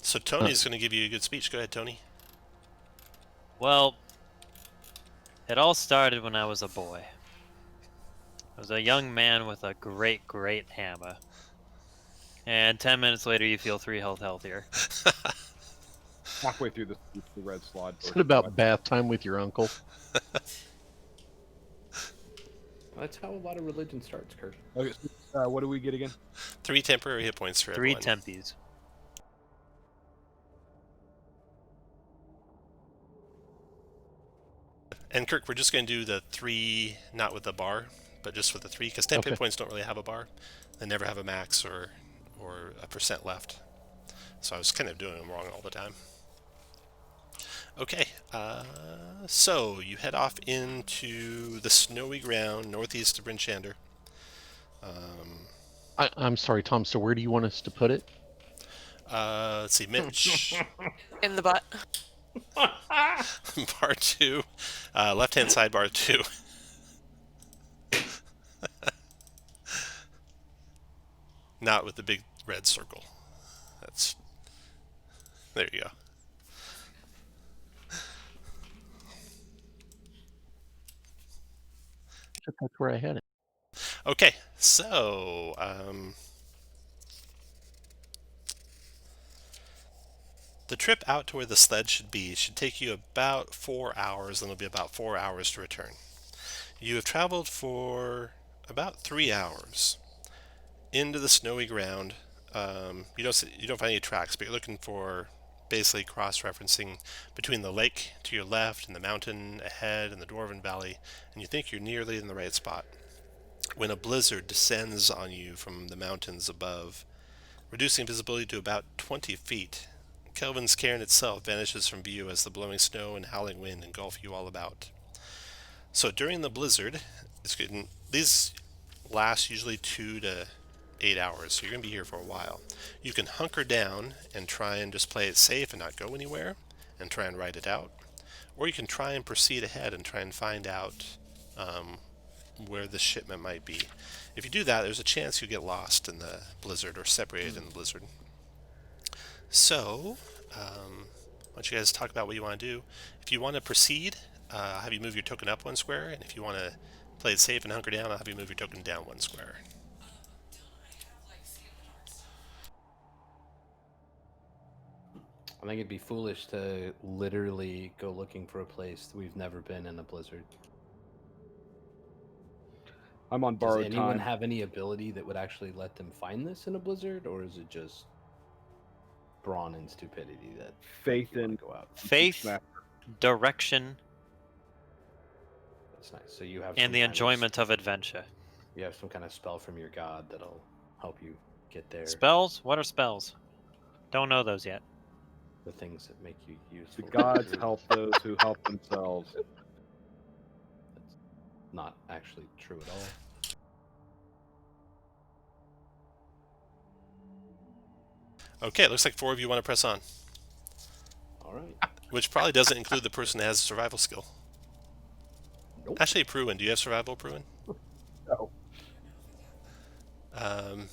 So Tony's going to give you a good speech. Go ahead, Tony. Well, it all started when I was a boy. I was a young man with a great, great hammer. And 10 minutes later, you feel 3 health healthier. Halfway through the red slot. Is it about bath time with your uncle? That's how a lot of religion starts, Kurt. Okay, so, what do we get again? 3 temporary hit points for 3 everyone. tempies. And Kirk, we're just going to do the 3, not with the bar, but just with the 3, because temp hit Okay. points don't really have a bar. They never have a max or a percent left. So I was kind of doing them wrong all the time. Okay, so you head off into the snowy ground northeast of Bryn, Shander. I'm sorry, Tom. So where do you want us to put it? Let's see, Mitch. In the butt. Bar 2, left-hand side bar 2. Not with the big red circle. There you go. That's where I had it. Okay, so the trip out to where the sled should take you about 4 hours, and it'll be about 4 hours to return. You have traveled for about 3 hours into the snowy ground. You don't find any tracks, but you're looking for basically cross-referencing between the lake to your left and the mountain ahead and the Dwarven Valley, and you think you're nearly in the right spot when a blizzard descends on you from the mountains above, reducing visibility to about 20 feet. Kelvin's cairn itself vanishes from view as the blowing snow and howling wind engulf you all about. So during the blizzard, these last usually 2 to 8 hours, so you're going to be here for a while. You can hunker down and try and just play it safe and not go anywhere and try and ride it out. Or you can try and proceed ahead and try and find out where the shipment might be. If you do that, there's a chance you get lost in the blizzard or separated in the blizzard. So, why don't you guys talk about what you want to do? If you want to proceed, I'll have you move your token up 1 square, and if you want to play it safe and hunker down, I'll have you move your token down 1 square. I think it'd be foolish to literally go looking for a place that we've never been in a blizzard. I'm on Does borrowed anyone time. have any ability that would actually let them find this in a blizzard, or is it just brawn and stupidity that Faith you wanna in go out? Faith, Smash. direction, That's nice. So you have and some the kind enjoyment of adventure. you have some kind of spell from your god that'll help you get there. Spells? What are spells? Don't know those yet. The things that make you The useful. gods help those who help themselves. That's not actually true at all. Okay, it looks like 4 of you want to press on, All right. which probably doesn't include the person that has a survival skill. Nope. Actually, Pruin, do you have survival, Pruin? No.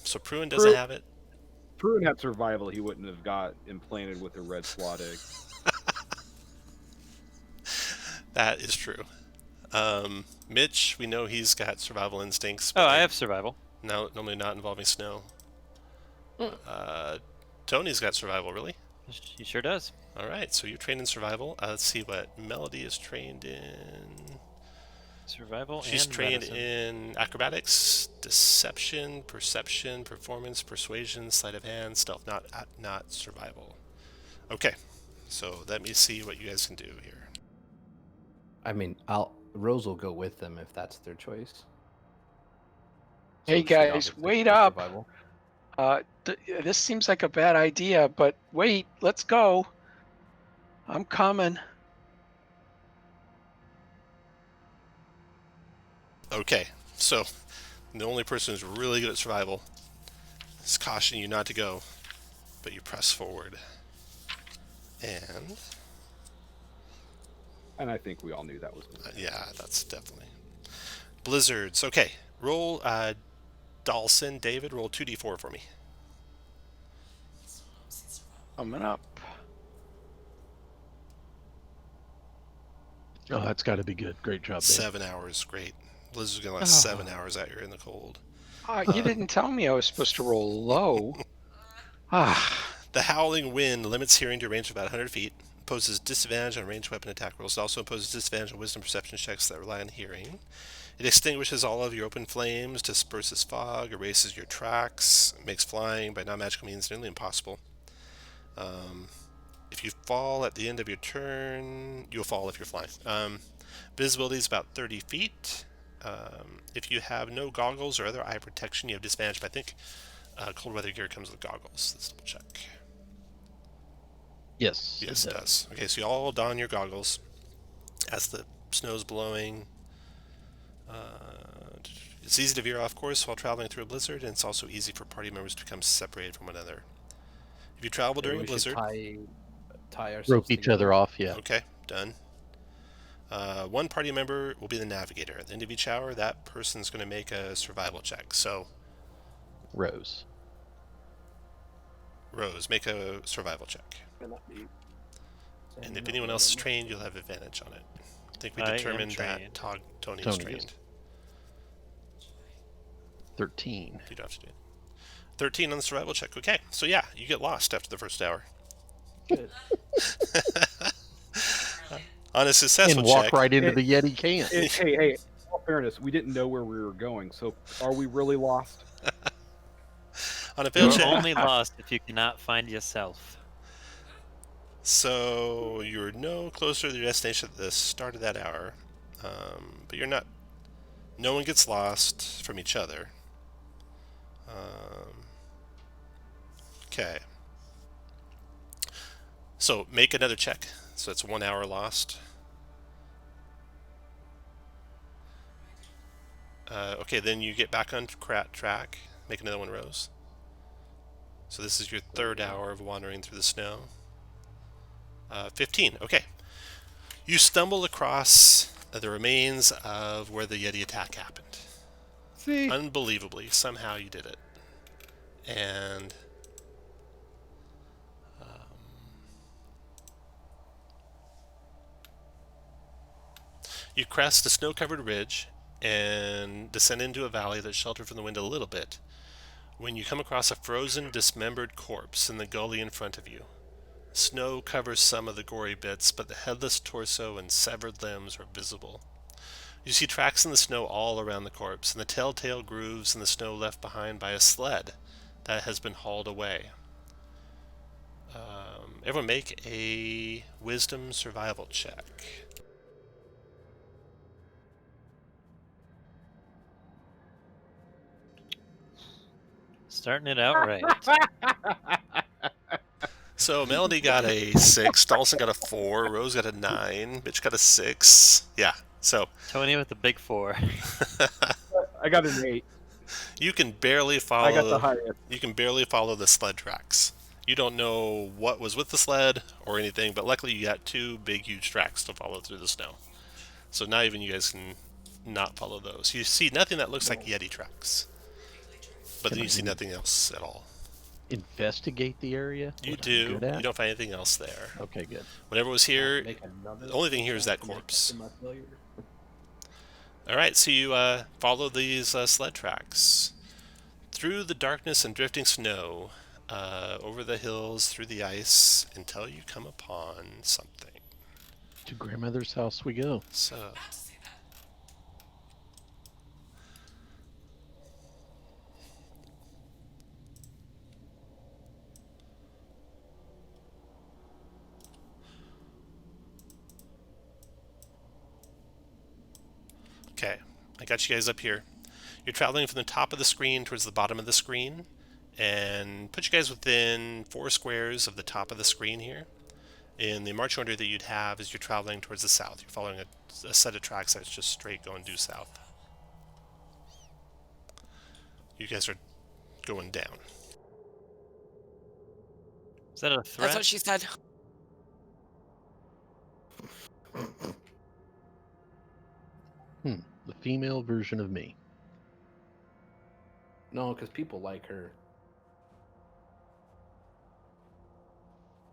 So Pruin doesn't have it. Pruin had survival, he wouldn't have got implanted with a red slot egg. That is true. Mitch, we know he's got survival instincts. Oh, but I have survival. No, normally not involving snow. Tony's got survival, really? He sure does. All right, so you're trained in survival. Let's see what Melody is trained in. Survival She's and trained medicine. in acrobatics, deception, perception, performance, persuasion, sleight of hand, stealth, not survival. Okay, So let me see what you guys can do here. I mean, Rose will go with them if that's their choice. Hey, she'd guys, obviously wait go up. survival. This seems like a bad idea, but wait, let's go. I'm coming. Okay, so the only person who's really good at survival is cautioning you not to go, but you press forward. And I think we all knew that was going to happen. yeah, that's definitely blizzards. Okay, roll Dawson, David, roll 2d4 for me. Coming up. Oh, that's got to be good. Great job, Dave. 7 hours, great. Blizzard's gonna last 7 hours out here in the cold. You didn't tell me I was supposed to roll low. The howling wind limits hearing to a range of about 100 feet. Poses disadvantage on ranged weapon attack rolls. It also imposes disadvantage on wisdom perception checks that rely on hearing. It extinguishes all of your open flames, disperses fog, erases your tracks, makes flying by non-magical means nearly impossible. If you fall at the end of your turn, you'll fall if you're flying. Visibility is about 30 feet. If you have no goggles or other eye protection, you have disadvantage, but I think cold weather gear comes with goggles. Let's double check. Yes. Yes, it does. Okay, so you all don your goggles as the snow's blowing. It's easy to veer off course while traveling through a blizzard, and it's also easy for party members to become separated from one another. If you travel during a blizzard, tie ourselves Rope each other off, yeah. okay, done. One party member will be the navigator. At the end of each hour, that person's going to make a survival check. So, Rose. make a survival check. And if anyone else is trained, you'll have advantage on it. I think we determined that Tony is trained. 13. You don't have to do it. 13 on the survival check. Okay, so yeah, you get lost after the first hour. Good. On a successful And walk check, right into the Yeti can. Hey, in all fairness, we didn't know where we were going, so are we really lost? on a failed You're check, only lost if you cannot find yourself. so you're no closer to your destination at the start of that hour, but you're not. No one gets lost from each other. Okay. So make another check. So that's 1 hour lost. Okay, then you get back on track. Make another one, Rose. So this is your 3rd hour of wandering through the snow. 15. Okay. You stumble across the remains of where the Yeti attack happened. See? Unbelievably, somehow you did it. And you crest a snow-covered ridge and descend into a valley that's sheltered from the wind a little bit when you come across a frozen, dismembered corpse in the gully in front of you. Snow covers some of the gory bits, but the headless torso and severed limbs are visible. You see tracks in the snow all around the corpse, and the telltale grooves in the snow left behind by a sled that has been hauled away. Everyone make a wisdom survival check. Starting it out right. So Melody got a 6, Dawson got a 4, Rose got a 9, Mitch got a 6. Yeah, so Tony with the big 4. I got an 8. you can barely follow. I got the highest. You can barely follow the sled tracks. You don't know what was with the sled or anything, but luckily you got 2 big, huge tracks to follow through the snow. So not even you guys can not follow those. You see nothing that looks like Yeti tracks, but then you see nothing else at all. Investigate the area? You What I'm do. good at? You don't find anything else there. Okay, good. Whatever was here, Make another the only thing here is that to make up corpse. for my failure. All right, so you follow these sled tracks through the darkness and drifting snow, over the hills, through the ice, until you come upon something. To grandmother's house we go. So, Okay, I got you guys up here. You're traveling from the top of the screen towards the bottom of the screen, and put you guys within 4 squares of the top of the screen here. In the march order that you'd have as you're traveling towards the south. You're following a set of tracks that's just straight going due south. You guys are going down. Is that a That's threat? what she said. The female version of me. No, because people like her.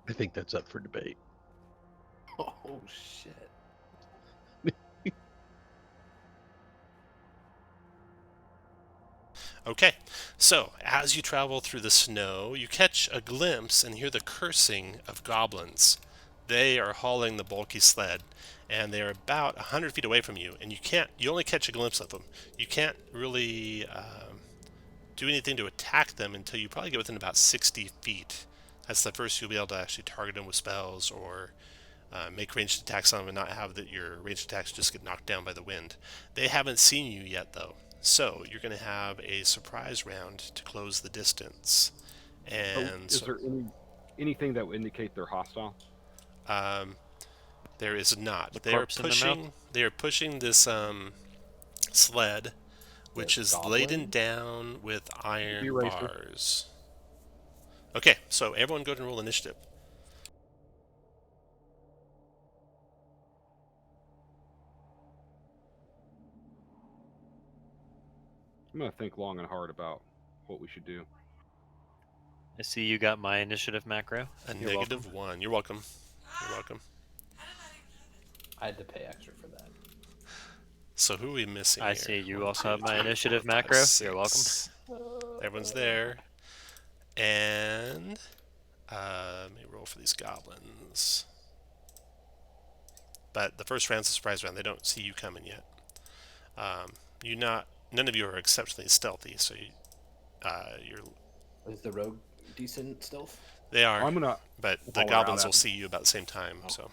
I think that's up for debate. Oh shit. Okay, so as you travel through the snow, you catch a glimpse and hear the cursing of goblins. They are hauling the bulky sled, and they are about 100 feet away from you, and you only catch a glimpse of them. You can't really do anything to attack them until you probably get within about 60 feet. That's the first you'll be able to actually target them with spells or make ranged attacks on them and not have your ranged attacks just get knocked down by the wind. They haven't seen you yet, though. So you're going to have a surprise round to close the distance. And Is there anything that would indicate they're hostile? there is not. The They are corpse in their mouth? pushing this sled, which is laden goblin? down with iron Eraser. bars. Okay, so everyone go ahead and roll initiative. I'm gonna think long and hard about what we should do. I see you got my initiative macro. A You're negative 1. You're welcome. You're welcome. I had to pay extra for that. So who are we missing I here? see you 1, also 2, have my 3, initiative 4, 5, macro. You're welcome. 6. Everyone's there. And let me roll for these goblins. But the first round's a surprise round. They don't see you coming yet. None of you are exceptionally stealthy, so you're. Is the rogue decent stealth? They are, I'm gonna but the holler out goblins at will them. see you about the same time. Oh. So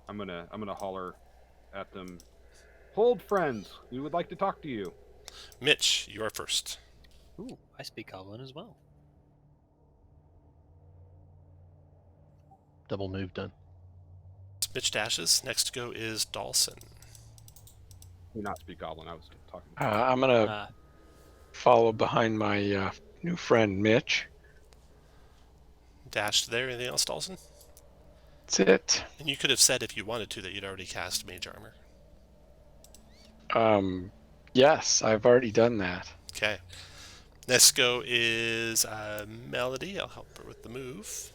I'm gonna holler at them. Hold, friends. We would like to talk to you. Mitch, you are first. Ooh, I speak Goblin as well. Double move done. Mitch dashes. Next to go is Dawson. Do not speak Goblin. I was talking. I'm going to Uh, follow behind my new friend, Mitch. Dashed there. Anything else, Dawson? That's it. And you could have said if you wanted to that you'd already cast Mage Armor. Yes, I've already done that. Okay. Next go is Melody. I'll help her with the move.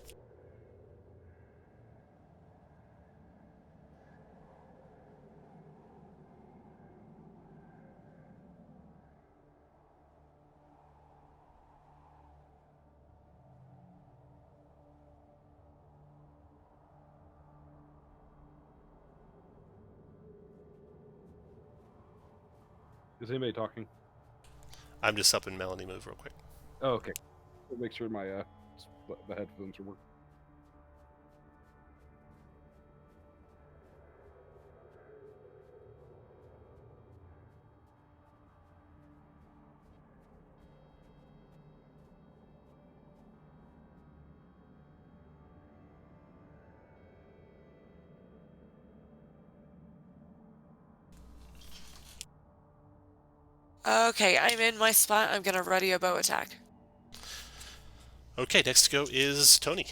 Is anybody talking? I'm just helping Melanie move real quick. Oh, okay. Make sure my the headphones are working. Okay, I'm in my spot. I'm gonna ready a bow attack. Okay, next to go is Tony.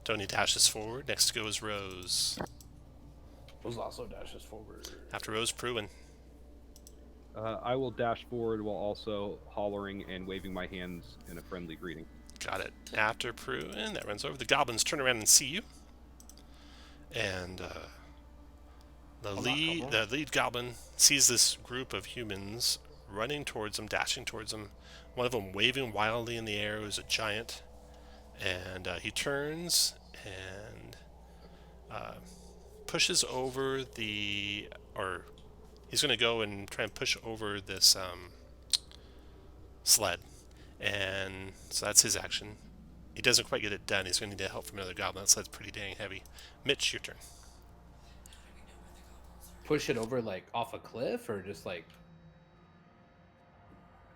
Tony dashes forward. Next to go is Rose. Rose also dashes forward. After Rose, Pruin. I will dash forward while also hollering and waving my hands in a friendly greeting. Got it. After Pruin, that runs over. The goblins turn around and see you. And the lead goblin sees this group of humans running towards him, dashing towards him. One of them waving wildly in the air is a giant. And he turns and pushes over he's going to go and try and push over this sled. And so that's his action. he doesn't quite get it done. He's going to need help from another goblin. That sled's pretty dang heavy. Mitch, your turn. Push it over like off a cliff or just like.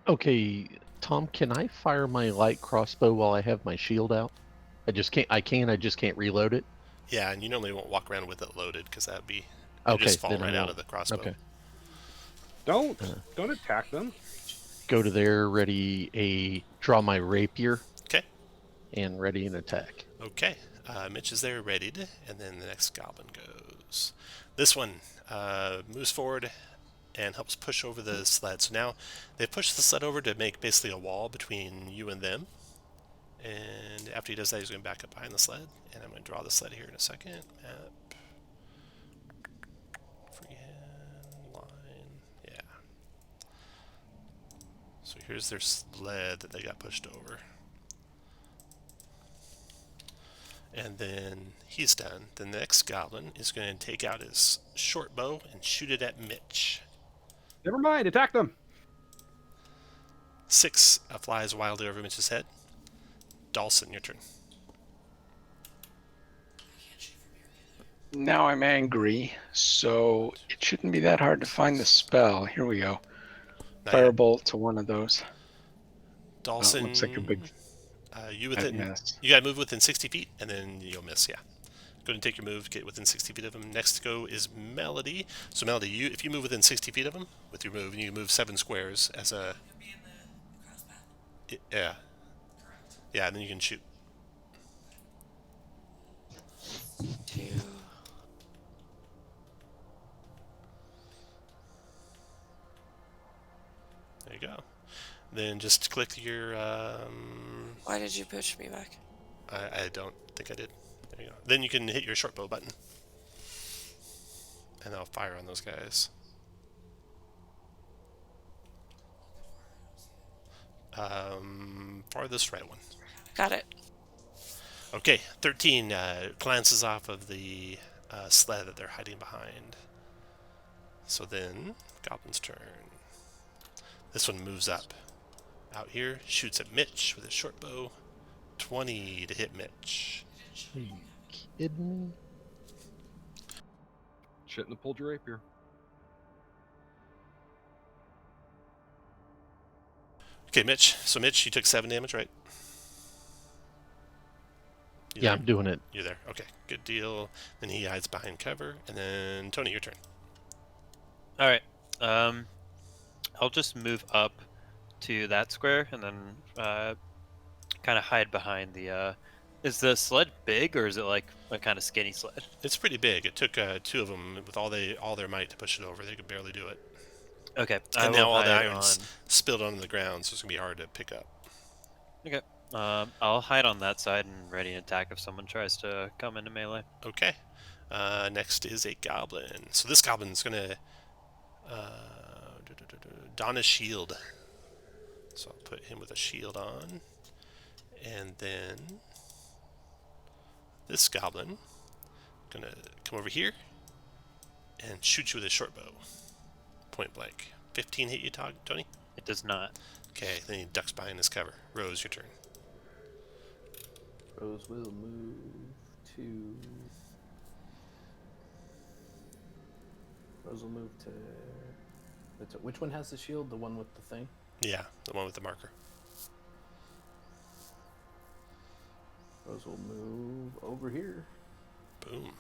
Okay, Tom, can I fire my light crossbow while I have my shield out? I just can't reload it. Yeah, and you normally won't walk around with it loaded because that'd be Okay, just fall then I right out won't. of the crossbow. Okay. Don't attack them. Go to there, draw my rapier. Okay. And ready an attack. Okay. Mitch is there, readied, and then the next goblin goes. This one moves forward and helps push over the sled. So now they push the sled over to make basically a wall between you and them. And after he does that, he's going to back up behind the sled. And I'm going to draw the sled here in a second. Map. Freehand. Line. Yeah. So here's their sled that they got pushed over. And then he's done. The next goblin is going to take out his short bow and shoot it at Mitch. Never mind. Attack them. 6 flies wildly over Mitch's head. Dawson, your turn. Now I'm angry, so it shouldn't be that hard to find the spell. Here we go. Not yet. Firebolt to one of those. Dawson, looks like a big. you within. Yes. You gotta move within 60 feet, and then you'll miss. Yeah. Go ahead and take your move. Get within 60 feet of him. Next to go is Melody. So Melody, if you move within 60 feet of him with your move, and you move 7 squares as a. Yeah. Yeah, and then you can shoot. 2. There you go. Then just click your. Why did you push me back? I don't think I did. There you go. Then you can hit your short bow button. And I'll fire on those guys. Farthest right one. Got it. Okay, 13 glances off of the sled that they're hiding behind. So then, Goblin's turn. This one moves up. Out here, shoots at Mitch with his short bow. 20 to hit Mitch. Are you kidding me? Shouldn't have pulled your rapier. Okay, Mitch. So Mitch, you took 7 damage, right? You Yeah, there? I'm doing it. You're there. Okay, good deal. Then he hides behind cover. And then, Tony, your turn. All right. I'll just move up to that square and then kind of hide behind the. Is the sled big or is it like a kind of skinny sled? It's pretty big. It took 2 of them with all their might to push it over. They could barely do it. Okay. And now all the iron's on... spilled onto the ground, so it's gonna be hard to pick up. Okay. I'll hide on that side and ready to attack if someone tries to come into melee. Okay. Next is a goblin. So this goblin's gonna don a shield. So I'll put him with a shield on, and then this goblin gonna come over here and shoot you with a short bow, point blank. 15 hit you, Tony? It does not. Okay, then he ducks behind his cover. Rose, your turn. Rose will move to. Rose will move to. Which one has the shield? The one with the thing? Yeah, the one with the marker. Rose will move over here. Boom.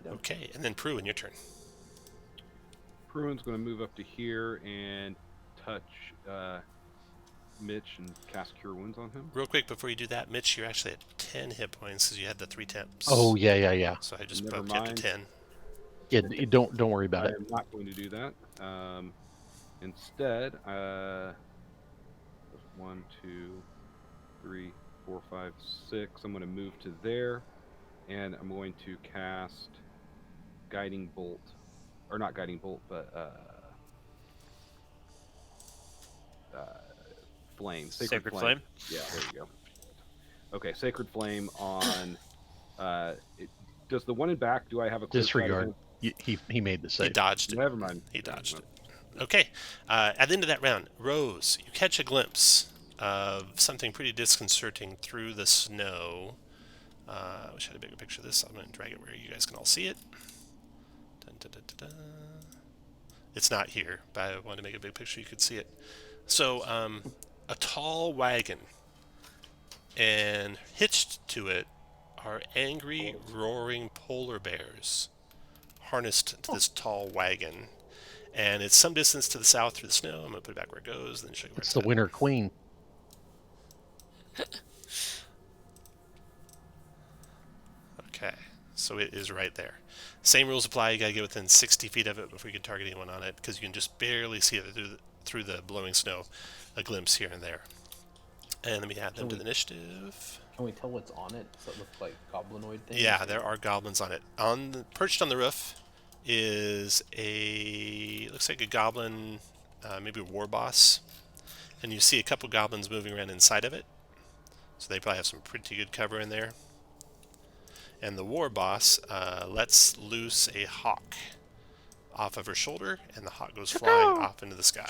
Yep. Okay, and then Prue, in your turn. Pruin's going to move up to here and touch Mitch and cast Cure Wounds on him. Real quick, before you do that, Mitch, you're actually at 10 hit points because you had the 3 temps. Oh yeah. So I just Never bumped you up to mind. 10. Yeah, don't worry about I it. am not going to do that. Instead, 1, 2, 3, 4, 5, 6. I'm going to move to there, and I'm going to cast Guiding Bolt, or not Guiding Bolt, but Flame. Sacred Flame? Yeah, there you go. Okay, Sacred Flame on. Does the one in back? Do I have a clear sight of Disregard. him? He made the He save. dodged it. Never mind. He dodged it. Okay, at the end of that round, Rose, you catch a glimpse of something pretty disconcerting through the snow. I wish I had a bigger picture of this. I'm going to drag it where you guys can all see it. Dun, dun, dun, dun, dun. It's not here, but I want to make a big picture. You could see it. So, a tall wagon, and hitched to it are angry, roaring polar bears harnessed to this tall wagon. And it's some distance to the south through the snow. I'm going to put it back where it goes, then show you where It's it's the at. Winter Queen. Okay, so it is right there. Same rules apply. You got to get within 60 feet of it before you can target anyone on it, because you can just barely see it through the blowing snow, a glimpse here and there. And let me add them to the initiative. Can we tell what's on it? Does it look like goblinoid things? Yeah, there are goblins on it. Perched on the roof is looks like a goblin, maybe a war boss. And you see a couple goblins moving around inside of it. So they probably have some pretty good cover in there. And the war boss lets loose a hawk off of her shoulder, and the hawk goes flying off into the sky.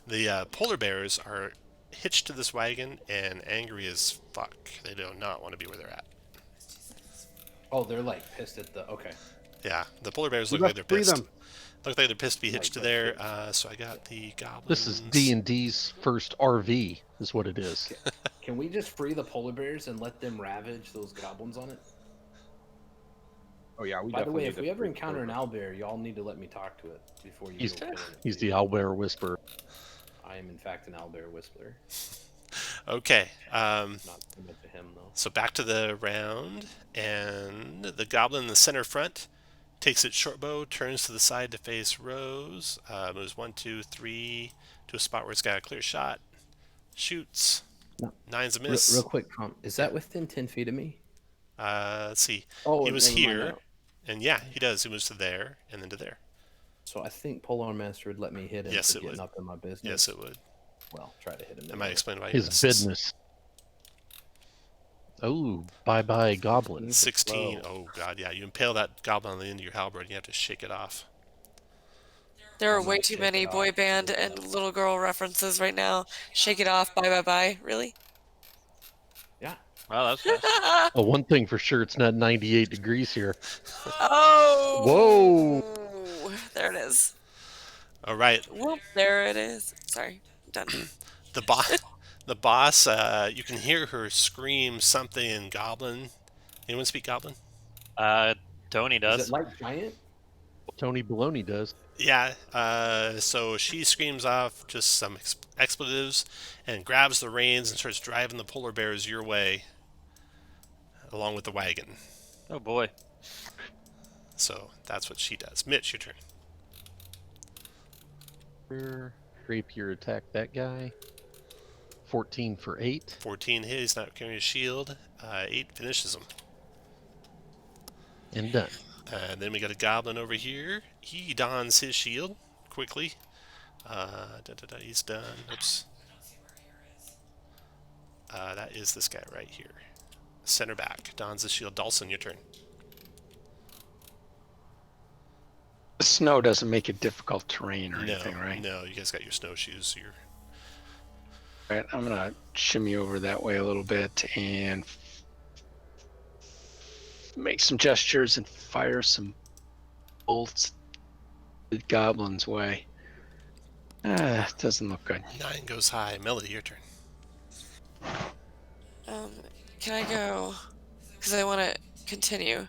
The polar bears are hitched to this wagon and angry as fuck. They do not want to be where they're at. Oh, they're like pissed at the. Okay. Yeah, the polar bears We look like must they're free pissed. them. Look like they're pissed to be hitched to Like there. that So I got the goblins. This is D&D's first RV, is what it is. Can we just free the polar bears and let them ravage those goblins on it? Oh yeah, we By the definitely way, need if to we ever free encounter an polar owlbear, y'all need to let me talk to it before you He's- go killing it. He's the owlbear whisperer. I am in fact an owlbear whisperer. Okay. Not so much of him though. So back to the round, and the goblin in the center front takes its short bow, turns to the side to face Rose, moves 1, 2, 3 to a spot where it's got a clear shot, shoots, No. 9's a Real, miss. real quick, is that within 10 feet of me? Let's see. Oh, He was never mind here, now. and yeah, he does. He moves to there and then to there. So I think Polar Master would let me hit him Yes, for it getting would. up in my business. Yes, it would. Well, try to hit him. That might anyway. explain why he His misses. business. Oh, bye-bye goblins. 16. Oh, God, yeah. You impale that goblin on the end of your halberd, and you have to shake it off. There are I'm way gonna too shake many it boy off. band Shake it and off. little girl references right now. Shake it off. Bye bye bye. Really? Yeah. Well, that was fast. Oh, one thing for sure, it's not 98 degrees here. Oh. Whoa. There it is. All right. Whoop. There it is. Sorry. I'm done. The boss, you can hear her scream something in Goblin. Anyone speak Goblin? Tony Is does. it like giant? Tony Baloney does. Yeah, so she screams off just some expletives and grabs the reins and starts driving the polar bears your way, along with the wagon. Oh boy. So that's what she does. Mitch, your turn. Rapier attack that guy. 14 for 8. 14 hit, he's not carrying a shield. 8 finishes him. And done. And then we got a goblin over here. He dons his shield quickly. He's done. Oops. That is this guy right here. Center back. Dons his shield. Dawson, your turn. The snow doesn't make it difficult terrain or No, anything, right? no, you guys got your snowshoes. You're... Right, I'm gonna shimmy over that way a little bit and make some gestures and fire some bolts the goblin's way. Doesn't look good. 9 goes high. Melody, your turn. Can I go? Because I want to continue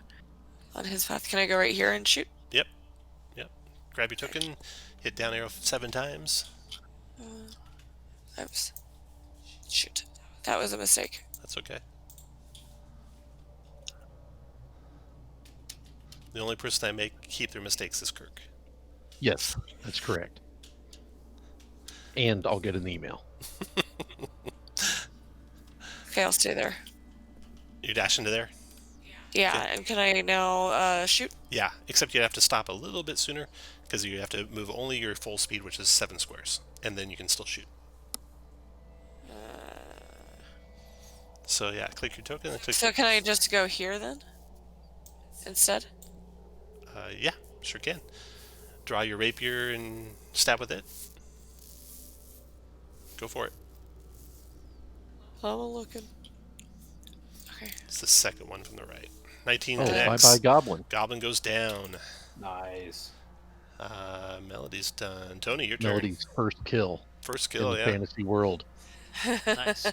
on his path. Can I go right here and shoot? Yep. Grab your token. Hit down arrow 7 times. Oops. Shoot. That was a mistake. That's okay. The only person I make keep their mistakes is Kirk. Yes, that's correct. And I'll get an email. Okay, I'll stay there. You dash into there? Yeah, Okay. and can I now shoot? Yeah, except you have to stop a little bit sooner because you have to move only your full speed, which is 7 squares, and then you can still shoot. So yeah, click your token and click. So can I just go here then? Instead? Yeah, sure can. Draw your rapier and stab with it. Go for it. I'm looking. Okay. It's the second one from the right. 19 Oh, connects. bye-bye goblin. Goblin goes down. Nice. Melody's done. Tony, your turn. Melody's first kill First in kill, the yeah. fantasy world. Nice.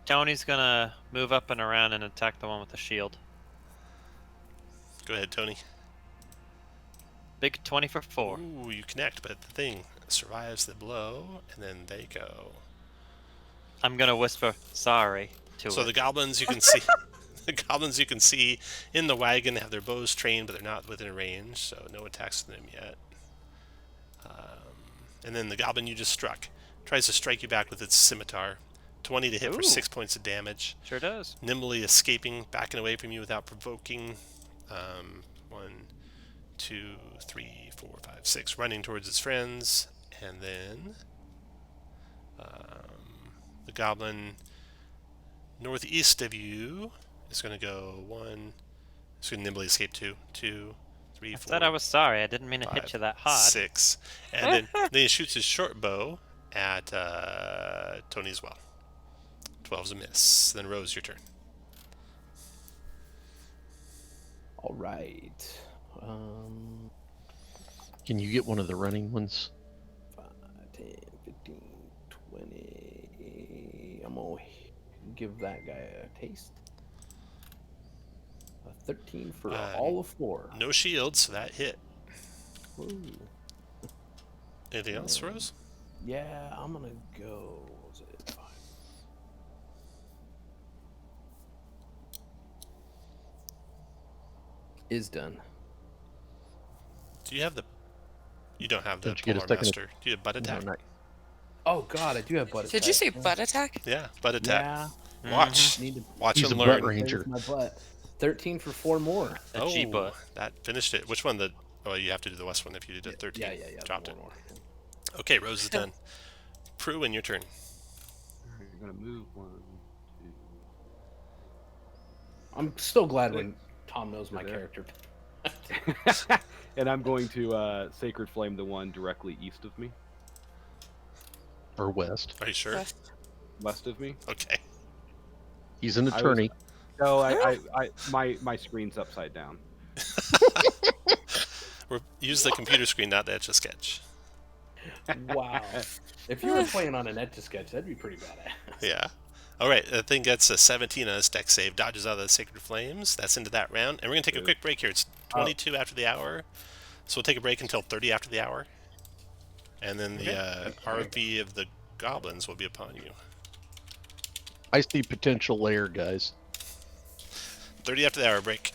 Tony's gonna move up and around and attack the one with the shield. Go ahead, Tony. Big 20 for 4. Ooh, you connect, but the thing survives the blow, and then they go. I'm gonna whisper sorry to So it. the goblins you can see, the goblins you can see in the wagon have their bows trained, but they're not within range, so no attacks to them yet. And then the goblin you just struck tries to strike you back with its scimitar. 20 to hit for Ooh. 6 points of damage. Sure does. Nimbly escaping, backing away from you without provoking. 1, 2, 3, 4, 5, 6. Running towards its friends. And then the goblin northeast of you is going to go 1. It's going to nimbly escape 2, 2, 3, I 4. said I was sorry. I didn't mean to 5, hit you that hard. 6. And then he shoots his short bow at Tony as well. 12's a miss. Then Rose, your turn. All right. Can you get one of the running ones? 5, 10, 15, 20. I'm gonna give that guy a taste. A 13 for all of 4. No shield, so that hit. Ooh. Anything else, Rose? Yeah, I'm gonna go. What was it? 5. Is done. Do you have the... You don't have the Don't you get a Polar second- Master. Do you have butt attack? No, not- Oh God, I do have butt attack. Did you say butt attack? Yeah, butt attack. Yeah. Watch. Need to Watch He's him a butt learn. ranger. my butt. 13 for 4 more. A G butt. That finished it. Which one? The... Oh, you have to do the west one if you did a 13. Yeah. Dropped it. More. Okay, Rose is done. Prue, in your turn. You're gonna move 1, 2. I'm still glad when Tom knows my You're there. character. And I'm going to Sacred Flame the one directly east of me, Or west. Are you sure? west of me. Okay. He's an I was- attorney. No, my screen's upside down. Use the computer screen, not the Etch-a-Sketch. Wow. If you were playing on an Etch-a-Sketch, that'd be pretty badass. Yeah. All right, that thing gets a 17 on its deck save, dodges out of the Sacred Flames. That's into that round. And we're going to take a quick break here. It's 22 after the hour. So we'll take a break until 30 after the hour. And then the RV of the goblins will be upon you. I see potential layer, guys. 30 after the hour break.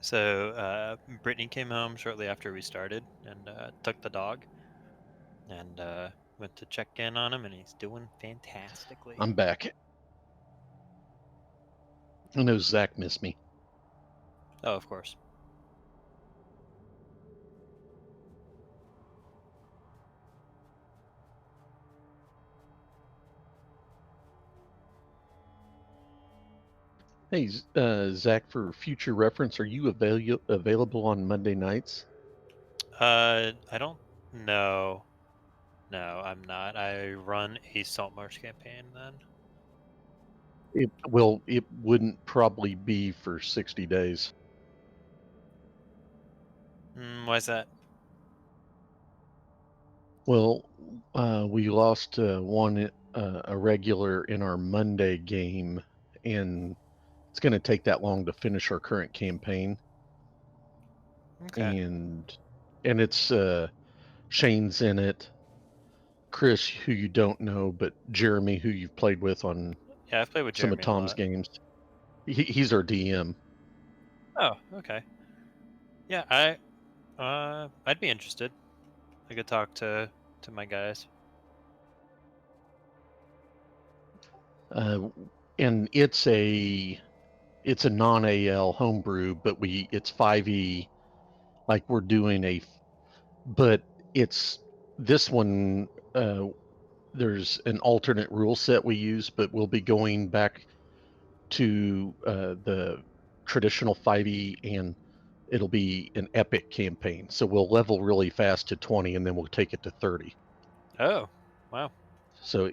So Brittany came home shortly after we started and took the dog and went to check in on him, and he's doing fantastically. I'm back. I know Zach missed me. Oh, of course. Hey, Zach, for future reference, are you available on Monday nights? I don't know. No, I'm not. I run a Saltmarsh campaign then. It wouldn't probably be for 60 days. Why's that? Well, we lost one a regular in our Monday game, and it's going to take that long to finish our current campaign. Okay. And it's Shane's in it, Chris, who you don't know, but Jeremy, who you've played with on Yeah, I've played with some Jeremy of Tom's games. He's our DM. Oh, okay. Yeah, I'd be interested. I could talk to my guys. And it's a non-AL homebrew, but it's 5e, like we're doing but it's this one. There's an alternate rule set we use, but we'll be going back to the traditional 5e, and it'll be an epic campaign. So we'll level really fast to 20, and then we'll take it to 30. Oh, wow. So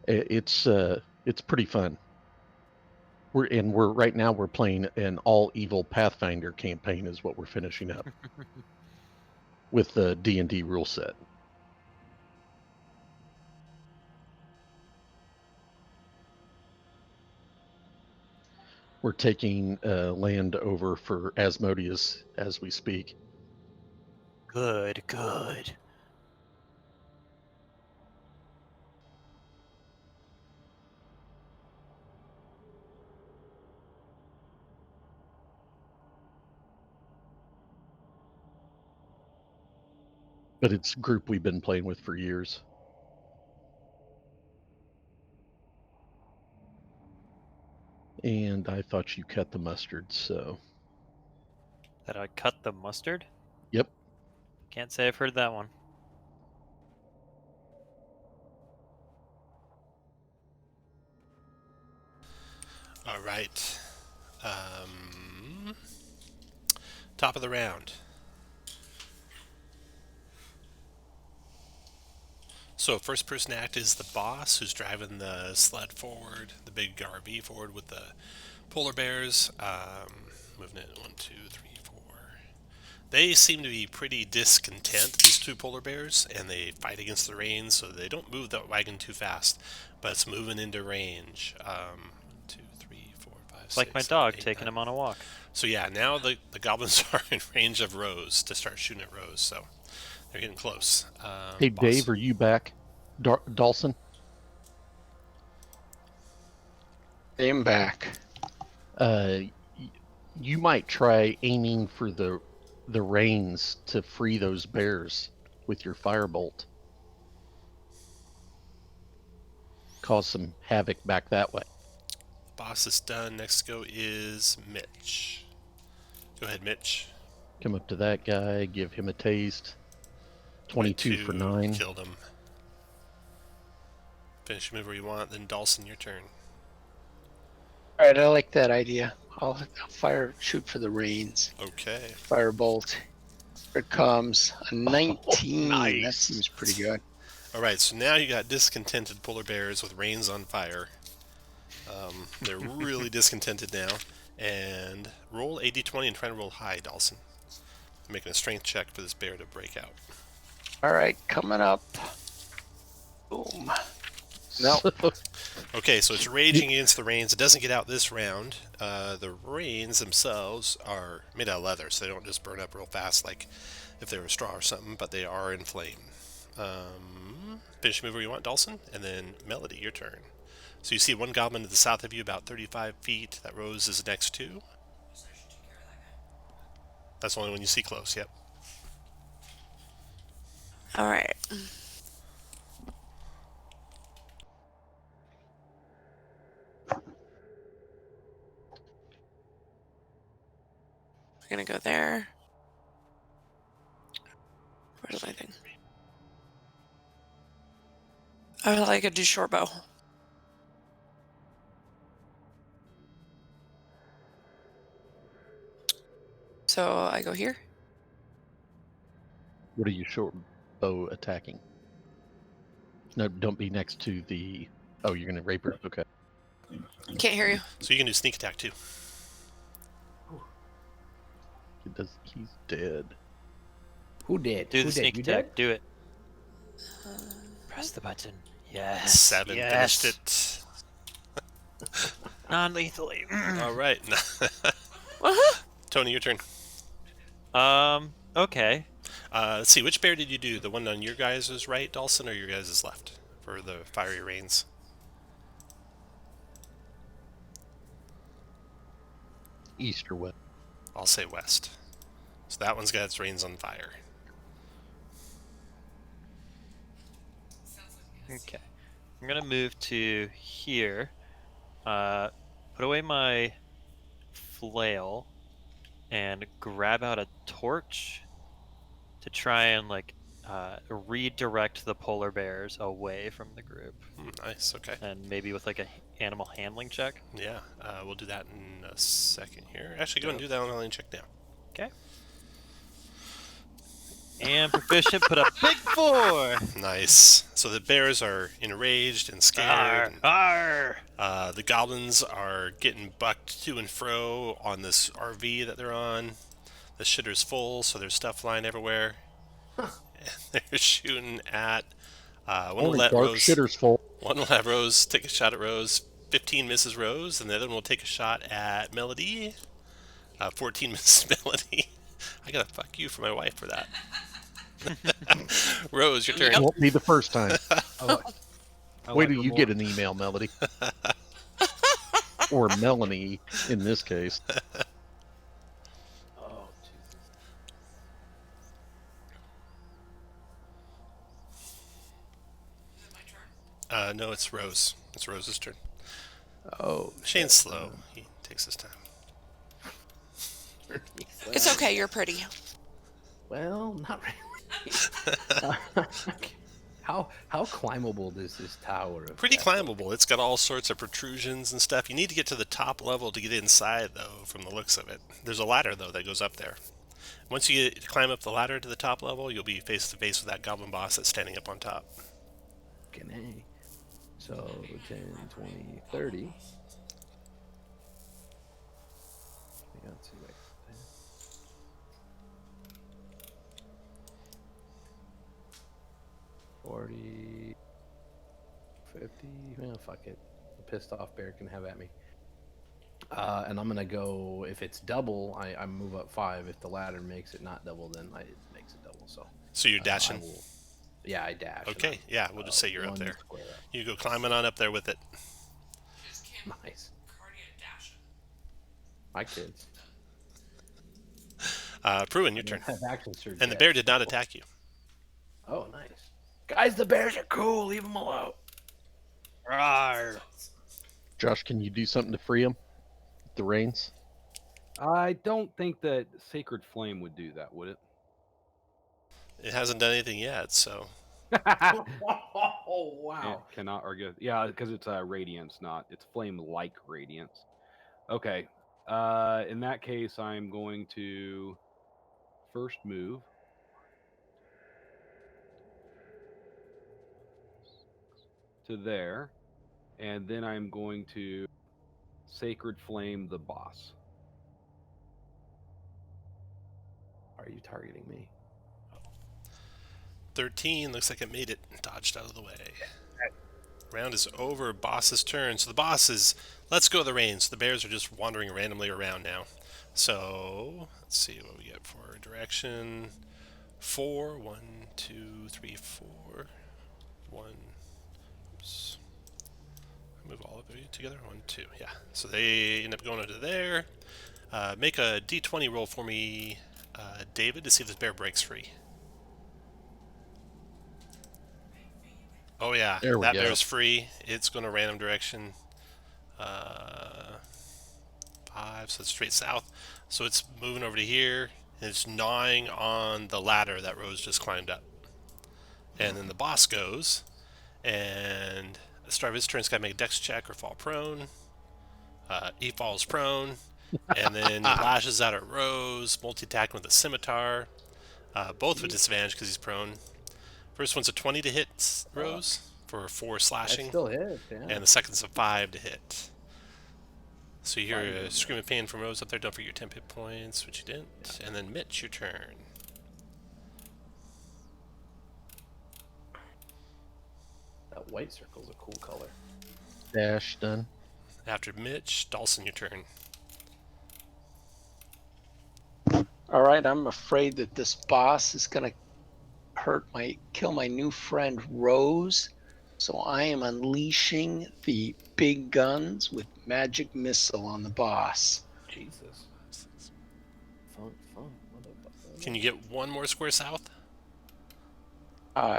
it's pretty fun. We're right now we're playing an all evil Pathfinder campaign is what we're finishing up with the D&D rule set. We're taking land over for Asmodeus as we speak. Good, good. But it's a group we've been playing with for years. And I thought you cut the mustard, so. That I cut the mustard? Yep. Can't say I've heard that one. All right. Top of the round. So first person act is the boss, who's driving the sled forward, the big RV forward with the polar bears. Moving it 1, 2, 3, 4. They seem to be pretty discontent, these two polar bears, and they fight against the rain, so they don't move that wagon too fast, but it's moving into range. 1, 2, 3, 4, 5, It's like 6, my 7, dog 8, taking 9. him on a walk. So yeah, now the goblins are in range of Rose to start shooting at Rose, so they're getting close. Hey, boss. Dave, are you back? Dawson? I'm back. You might try aiming for the reins to free those bears with your firebolt. Cause some havoc back that way. Boss is done. Next to go is Mitch. Go ahead, Mitch. Come up to that guy, give him a taste. 22 for 9. Killed him. Finish your move where you want. Then Dawson, your turn. All right, I like that idea. I'll shoot for the reins. Okay. Firebolt. Here it comes. A 19. Nice. That seems pretty good. All right, so now you got discontented polar bears with reins on fire. They're really discontented now. And roll a d20 and try to roll high, Dawson. I'm making a strength check for this bear to break out. All right, coming up. Boom. No. Okay, so it's raging against the reins. It doesn't get out this round. The reins themselves are made out of leather, so they don't just burn up real fast like if they were straw or something, but they are in flame. Finish move where you want, Dawson, and then Melody, your turn. So you see one goblin to the south of you, about 35 feet. That Rose is next to. That's the only one you see close, yep. All right. We're gonna go there. Where's my thing? I could do short bow. So I go here. What are you short bow attacking? No, don't be next to the. Oh, you're gonna rapier. Okay. Can't hear you. So you can do sneak attack too. It does. He's dead. Who did? Do Who the did? sneak You attack. did? Do it. Press the button. Yes. 7 yes. finished it. Non-lethally. All right. Tony, your turn. Okay. Let's see, which bear did you do? The one on your guys' right, Dawson, or your guys' left for the fiery rains? East or west? I'll say west. So that one's got its reins on fire. Okay. I'm gonna move to here. Put away my flail and grab out a torch to try and redirect the polar bears away from the group, Nice, okay. and maybe with like a animal handling check. Yeah, we'll do that in a second here. Actually, go and do that on check now. Okay. And proficient, put a big 4. Nice. So the bears are enraged and scared. Arr! The goblins are getting bucked to and fro on this RV that they're on. The shitter's full, so there's stuff flying everywhere. And they're shooting at one will let dark Rose. shitter's full. One will have Rose take a shot at Rose. 15 misses Rose, and the other one will take a shot at Melody. 14 misses Melody. I gotta fuck you for my wife for that. Rose, your turn. Won't be the first time. I Wait like till her you more. get an email, Melody. Or Melanie, in this case. Oh, Jesus. No, it's Rose. It's Rose's turn. Oh. Shane's slow. He takes his time. It's okay. You're pretty. Well, not really. How climbable is this tower? Pretty climbable. It's got all sorts of protrusions and stuff. You need to get to the top level to get inside, though, from the looks of it. There's a ladder, though, that goes up there. Once you climb up the ladder to the top level, you'll be face to face with that goblin boss that's standing up on top. Okay. So 10, 20, 30. Let's see, wait. 40, 50. Well, fuck it. The pissed off bear can have at me. And I'm gonna go. If it's double, I move up 5. If the ladder makes it not double, then it makes it double. So you're dashing? Yeah, I dash. Okay, yeah, we'll just say you're up 1 there. square up. You go climbing on up there with it. Nice. My kids. Pruin, your turn. Have action surge And the yet. bear did not attack you. Oh, nice. Guys, the bears are cool. Leave them alone. Arr! Josh, can you do something to free him? The reins? I don't think that Sacred Flame would do that, would it? It hasn't done anything yet, so... Oh, wow. Cannot argue. Yeah, because it's radiance, it's flame-like radiance. Okay. In that case, I'm going to first move. To there, and then I'm going to Sacred Flame the boss. Are you targeting me? 13, looks like it made it. Dodged out of the way. Round is over. Boss's turn. So the boss is... Let's go the reins. The bears are just wandering randomly around now. So, let's see what we get for direction. 4, 1, 2, 3, 4. 1. Oops. Move all of you together. 1, 2. Yeah. So they end up going into there. Make a d20 roll for me, David, to see if this bear breaks free. Oh yeah, There we that go. bear's free. It's going to random direction. 5, so it's straight south. So it's moving over to here, and it's gnawing on the ladder that Rose just climbed up. And then the boss goes, and at the start of his turn, it's got to make a dex check or fall prone. He falls prone, and then he lashes out at Rose, multi-attacking with a scimitar, both with disadvantage because he's prone. First one's a 20 to hit Rose for 4 That slashing, still hits, yeah. and the second's a 5 to hit. So you hear a scream of pain from Rose up there. Don't forget your 10 hit points, which you didn't. And then Mitch, your turn. That white circle's a cool color. Dash done. After Mitch, Dawson, your turn. All right, I'm afraid that this boss is going to kill my new friend Rose. So I am unleashing the big guns with magic missile on the boss. Jesus. Fun, motherfucker. Can you get one more square south?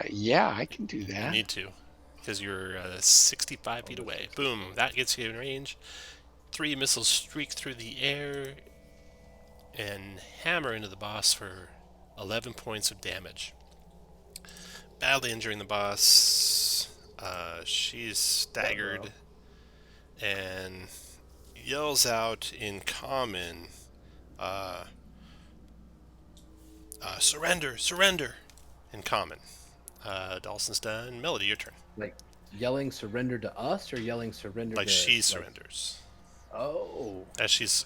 Yeah, I can do You that. need to, because you're 65 feet away. Boom, that gets you in range. 3 missiles streak through the air and hammer into the boss for 11 points of damage. Badly injuring the boss. She's staggered and yells out in common, surrender, surrender, in common. Dawson's done. Melody, your turn. Like yelling surrender to us or yelling surrender Like to she surrenders Oh. as she's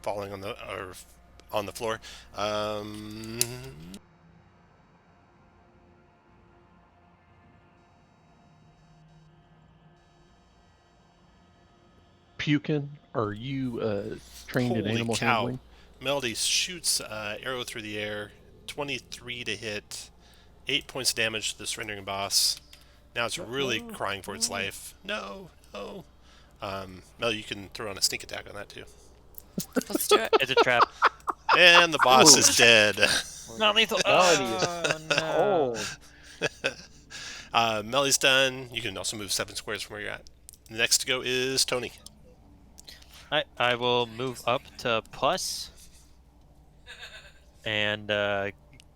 falling on the floor. Pukin, are you trained in Holy animal cow. handling? Melody shoots arrow through the air, 23 to hit, 8 points of damage to the surrendering boss. Now it's really crying for its life. No, no. Melody, you can throw on a sneak attack on that too. Let's do it. It's a trap. And the boss is dead. Not lethal. Oh, no. Melody's done. You can also move 7 squares from where you're at. Next to go is Tony. I will move up to Puss and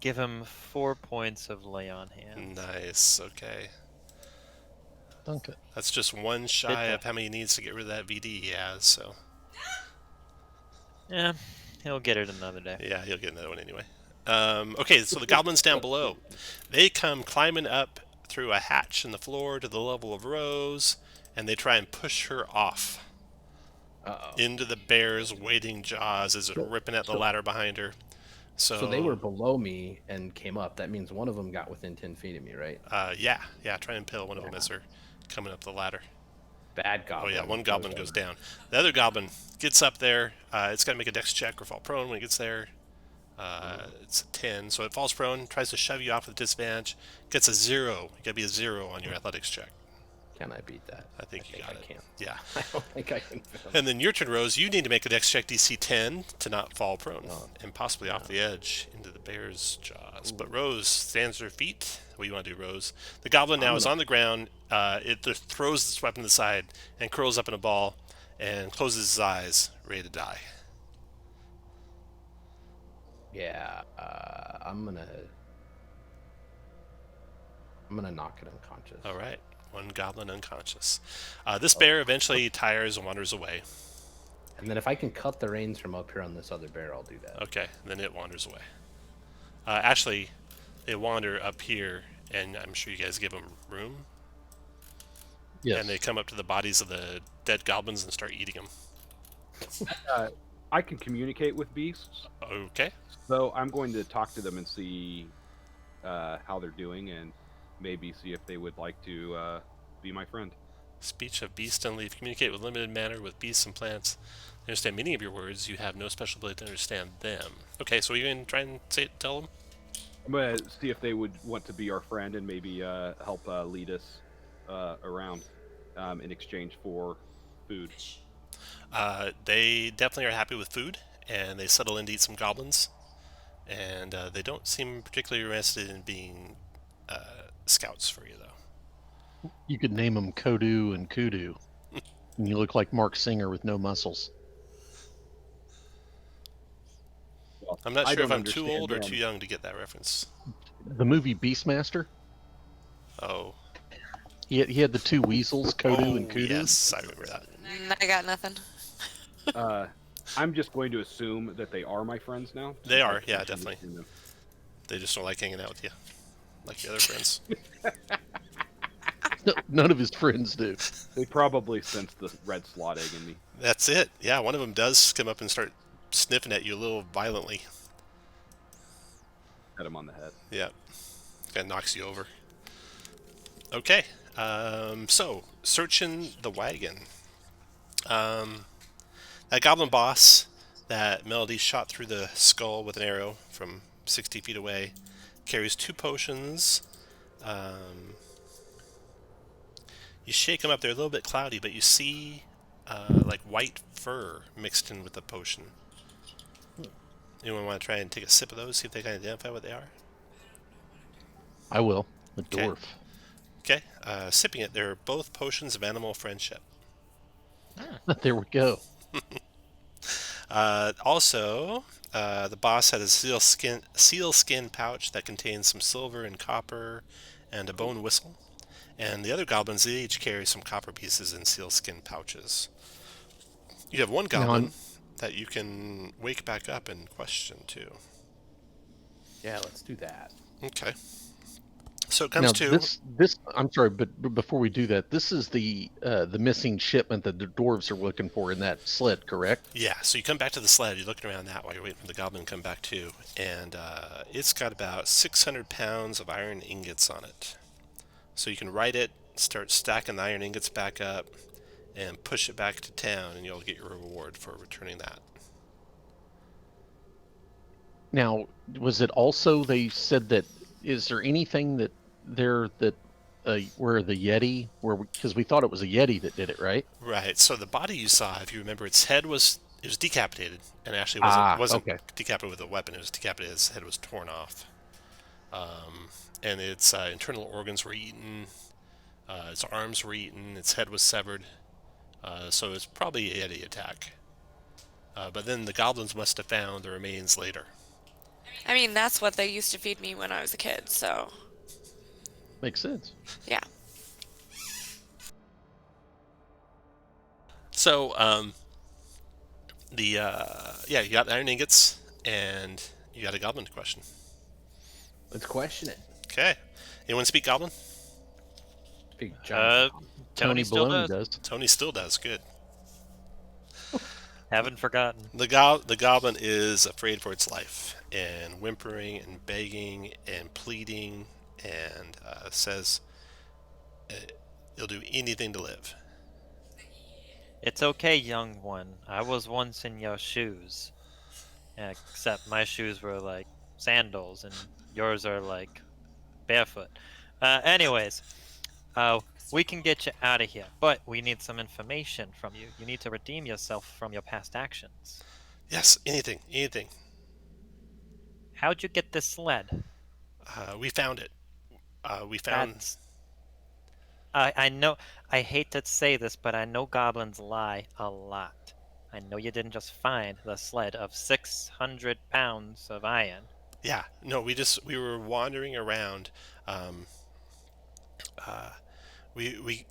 give him 4 points of lay on hand. Nice, okay. Okay. That's just one shy of how many he needs to get rid of that VD he has, so. Yeah, he'll get it another day. Yeah, he'll get another one anyway. Okay, so the goblins down below. They come climbing up through a hatch in the floor to the level of Rose, and they try and push her off into the bear's waiting jaws as it's ripping at the ladder behind her. So they were below me and came up. That means one of them got within 10 feet of me, right? Yeah, try and impale one of them as they're coming up the ladder. Bad goblin. Oh yeah, one goblin goes down. The other goblin gets up there. It's got to make a dex check or fall prone when it gets there. It's a 10, so it falls prone, tries to shove you off with disadvantage, gets a 0. You got to be a 0 on your athletics check. Can I beat that? I think you got it. Can. Yeah. I don't think I can. And then your turn, Rose. You need to make a dex check DC 10 to not fall prone and possibly off the edge into the bear's jaws. But Rose stands to her feet. What do you want to do, Rose? The goblin now is on the ground. It just throws this weapon to the side and curls up in a ball and closes his eyes, ready to die. Yeah, I'm gonna knock it unconscious. All right. One goblin unconscious. This bear eventually tires and wanders away. And then if I can cut the reins from up here on this other bear, I'll do that. Okay, then it wanders away. Actually, they wander up here, and I'm sure you guys give them room. Yes. And they come up to the bodies of the dead goblins and start eating them. I can communicate with beasts, Okay. so I'm going to talk to them and see how they're doing, and maybe see if they would like to be my friend. Speech of beast and leaf. Communicate with limited manner with beasts and plants. They understand many of your words. You have no special ability to understand them. Okay, so you're going to try and tell them? I'm going to see if they would want to be our friend and maybe help lead us around in exchange for food. They definitely are happy with food, and they settle in to eat some goblins. And they don't seem particularly interested in being scouts for you, though. You could name them Kodu and Kudu. And you look like Mark Singer with no muscles. Well, I'm not I sure if don't I'm too understand old or them. too young to get that reference. The movie Beastmaster, Oh. he had the two weasels, Kodu and Kudu. Yes, I remember that. I got nothing. I'm just going to assume that they are my friends now. They since are, I've yeah, mentioned definitely. it to them. They just don't like hanging out with you, like your other friends. No, none of his friends do. They probably sense the red slot egg in me. That's it. Yeah, one of them does come up and start sniffing at you a little violently. Hit him on the head. Yeah, kind of knocks you over. Okay, so searching the wagon. That goblin boss that Melody shot through the skull with an arrow from 60 feet away carries 2 potions. You shake them up; they're a little bit cloudy, but you see like white fur mixed in with the potion. Anyone want to try and take a sip of those, see if they can identify what they are? I will. The Okay. dwarf. Okay, sipping it, they're both potions of animal friendship. There we go. Also, the boss had a sealskin pouch that contains some silver and copper and a bone whistle. And the other goblins, they each carry some copper pieces in sealskin pouches. You have one goblin that you can wake back up and question too. Yeah, let's do that. Okay. So it comes Now to this. I'm sorry, but before we do that, this is the missing shipment that the dwarves are looking for in that sled, correct? yeah. So you come back to the sled. You're looking around that while you're waiting for the goblin to come back too, and it's got about 600 pounds of iron ingots on it. So you can write it, start stacking the iron ingots back up, and push it back to town, and you'll get your reward for returning that. Now, was it also they said that? Is there anything that there that where the Yeti, because we thought it was a Yeti that did it, right? Right. So the body you saw, if you remember, its head was decapitated, and actually wasn't okay. decapitated with a weapon. It was decapitated. Its head was torn off, and its internal organs were eaten. Its arms were eaten. Its head was severed. So it's probably a Yeti attack. But then the goblins must have found the remains later. I mean, that's what they used to feed me when I was a kid, so Makes sense. yeah. So you got the iron ingots, and you got a goblin question. Let's question it. Okay. Anyone speak goblin? Big John. Tony still Baloney does. Tony still does. Good. Haven't forgotten. The goblin is afraid for its life, and whimpering and begging and pleading, and says he'll do anything to live. It's okay, young one. I was once in your shoes. Except my shoes were like sandals, and yours are like barefoot. Anyways, we can get you out of here, but we need some information from you. You need to redeem yourself from your past actions. Yes, anything. How'd you get this sled? We found it. We found. That's... I know. I hate to say this, but I know goblins lie a lot. I know you didn't just find the sled of 600 pounds of iron. Yeah, no, we were wandering around. We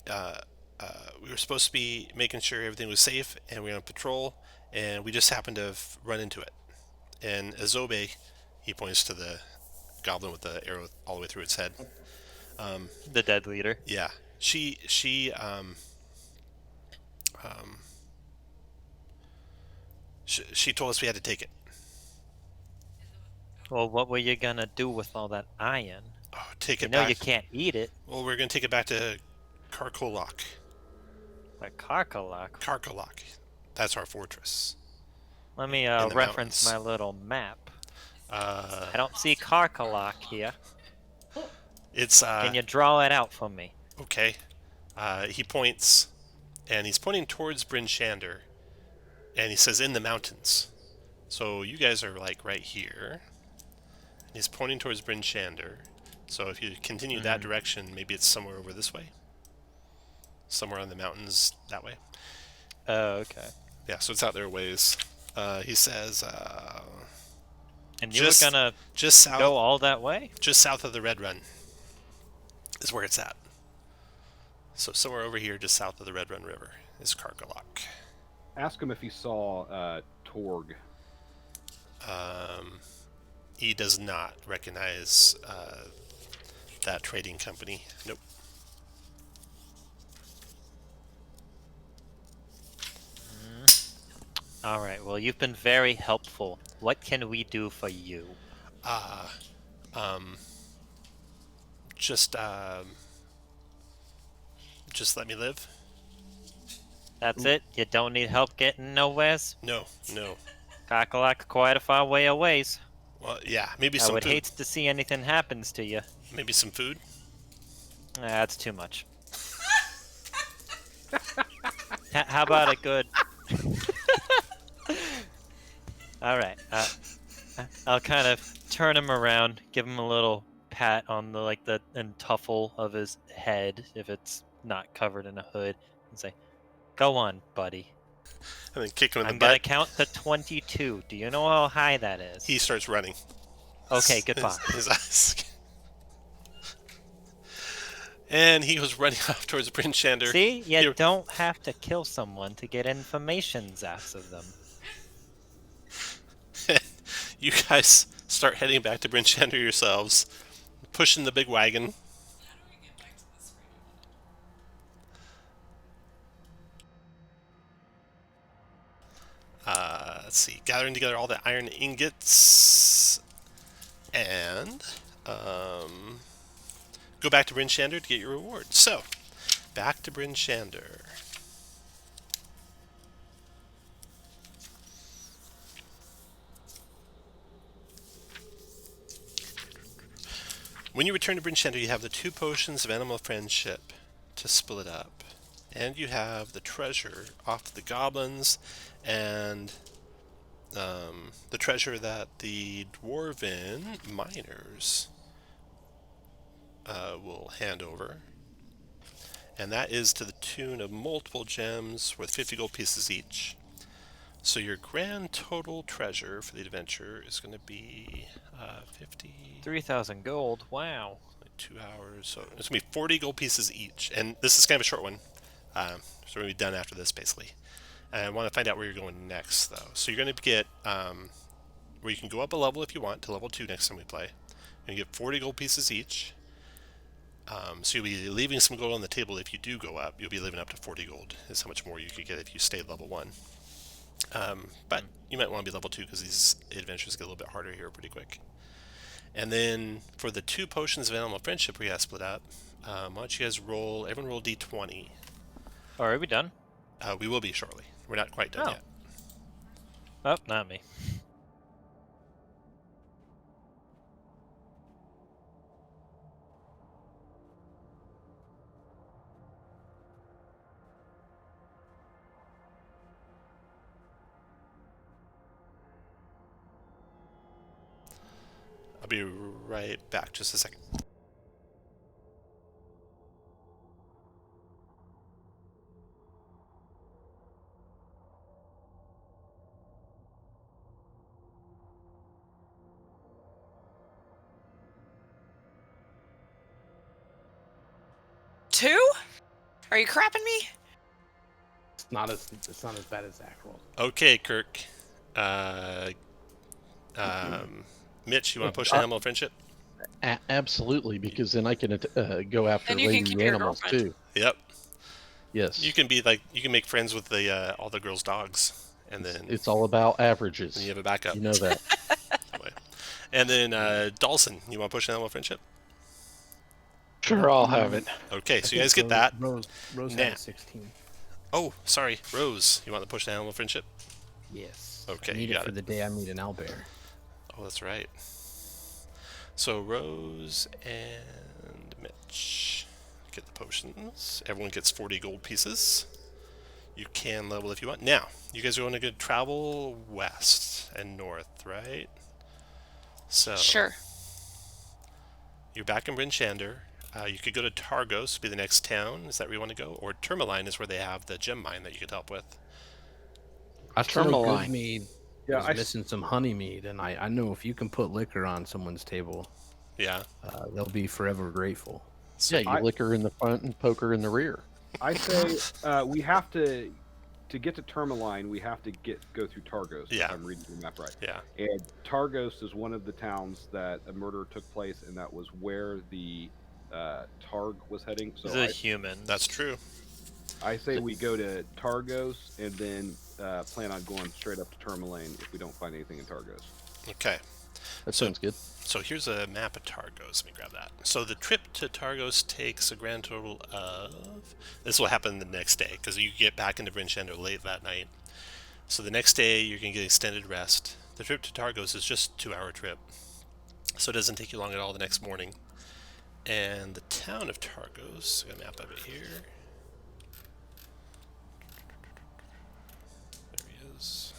were supposed to be making sure everything was safe, and we were on patrol, and we just happened to run into it. And Azobe, he points to the goblin with the arrow all the way through its head. The dead leader. Yeah, she told us we had to take it. Well, what were you gonna do with all that iron? Oh, take You it know back. you can't eat it. Well, we're gonna take it back to Karkolak. Like Karkalak. Karkolak. That's our fortress. Let me the reference mountains. my little map. Uh, I don't see Karkalak here. it's Can you draw it out for me? okay. He points, and he's pointing towards Bryn Shander, and he says, "In the mountains." So you guys are like right here. He's pointing towards Bryn Shander. So if you continue that direction, maybe it's somewhere over this way. Somewhere on the mountains that way. Oh, okay. Yeah, so it's out there a ways. He says, And you were gonna just south, go all that way? just south of the Red Run is where it's at. So somewhere over here, just south of the Red Run River, is Karkalok. Ask him if he saw Torg. He does not recognize that trading company. Nope. All right. Well, you've been very helpful. What can we do for you? Just let me live. That's it? You don't need help getting nowheres? No. Kakalak quite a far way away. Well, yeah, maybe I some would food. hate to see anything happens to you. Maybe some food. That's too much. How about a good... Alright, I'll kind of turn him around, give him a little pat on the and tuffle of his head if it's not covered in a hood, and say, "Go on, buddy. And then kick him in the I'm gonna butt. count to 22. Do you know how high that is?" He starts running. Okay, goodbye. His eyes. And he was running off towards Bryn Shander. See, you don't have to kill someone to get informations out of them. You guys start heading back to Bryn Shander yourselves, pushing the big wagon. Let's see, gathering together all the iron ingots, and go back to Bryn Shander to get your reward. So, back to Bryn Shander. When you return to Bryn Shander, you have the 2 potions of animal friendship to split up. And you have the treasure off the goblins, and the treasure that the dwarven miners will hand over. And that is to the tune of multiple gems worth 50 gold pieces each. So your grand total treasure for the adventure is going to be 3,000 gold. Wow. 2 hours. So it's going to be 40 gold pieces each. And this is kind of a short one. So we're going to be done after this, basically. And I want to find out where you're going next, though. So you're going to get where you can go up a level if you want to level 2 next time we play. You're going to get 40 gold pieces each. So you'll be leaving some gold on the table if you do go up. You'll be living up to 40 gold is how much more you could get if you stayed level 1. But you might want to be level 2 because these adventures get a little bit harder here pretty quick. And then for the 2 potions of animal friendship we got split up, why don't you guys roll, everyone roll d20. Oh, are we done? We will be shortly. We're not quite done yet. Oh, not me. I'll be right back, just a second. Two? Are you crapping me? It's not as bad as Zach rolled. Okay, Kirk. Mitch, you want to push animal friendship? Absolutely, because then I can go after And you can lady keep your animals girlfriend. too. Yep. Yes. You can make friends with the all the girls' dogs, and then It's all about averages. you have a backup. You know that. That way. And then Dawson, you want to push animal friendship? Sure, I'll have it. Okay, so you guys get that. Rose Nah. had a 16. Oh, sorry, Rose, you want to push the animal friendship? Yes. Okay, I need you it got for it. the day I meet an owlbear. Oh, that's right. So Rose and Mitch get the potions. Everyone gets 40 gold pieces. You can level if you want. Now, you guys are going to go travel west and north, right? So Sure. you're back in Bryn Shander. You could go to Targos, be the next town. Is that where you want to go? Or Tourmaline is where they have the gem mine that you could help with. I still know Tourmaline. Goodmead Yeah, is missing some honey mead, and I know if you can put liquor on someone's table, Yeah. they'll be forever grateful. So Yeah, you lick her in the front and poke her in the rear. I say we have to get to Tourmaline. We have to go through Targos. Yeah. If I'm reading the map right. yeah. And Targos is one of the towns that a murder took place, and that was where the Targ was heading. So He's a human. That's true. I say we go to Targos and then plan on going straight up to Tourmaline if we don't find anything in Targos. Okay. That So- sounds good. So here's a map of Targos. Let me grab that. So the trip to Targos takes a grand total of... This will happen the next day, because you get back into Bryn Shander late that night. So the next day, you're going to get extended rest. The trip to Targos is just a 2-hour trip. So it doesn't take you long at all the next morning. And the town of Targos, I got a map of it here. There he is.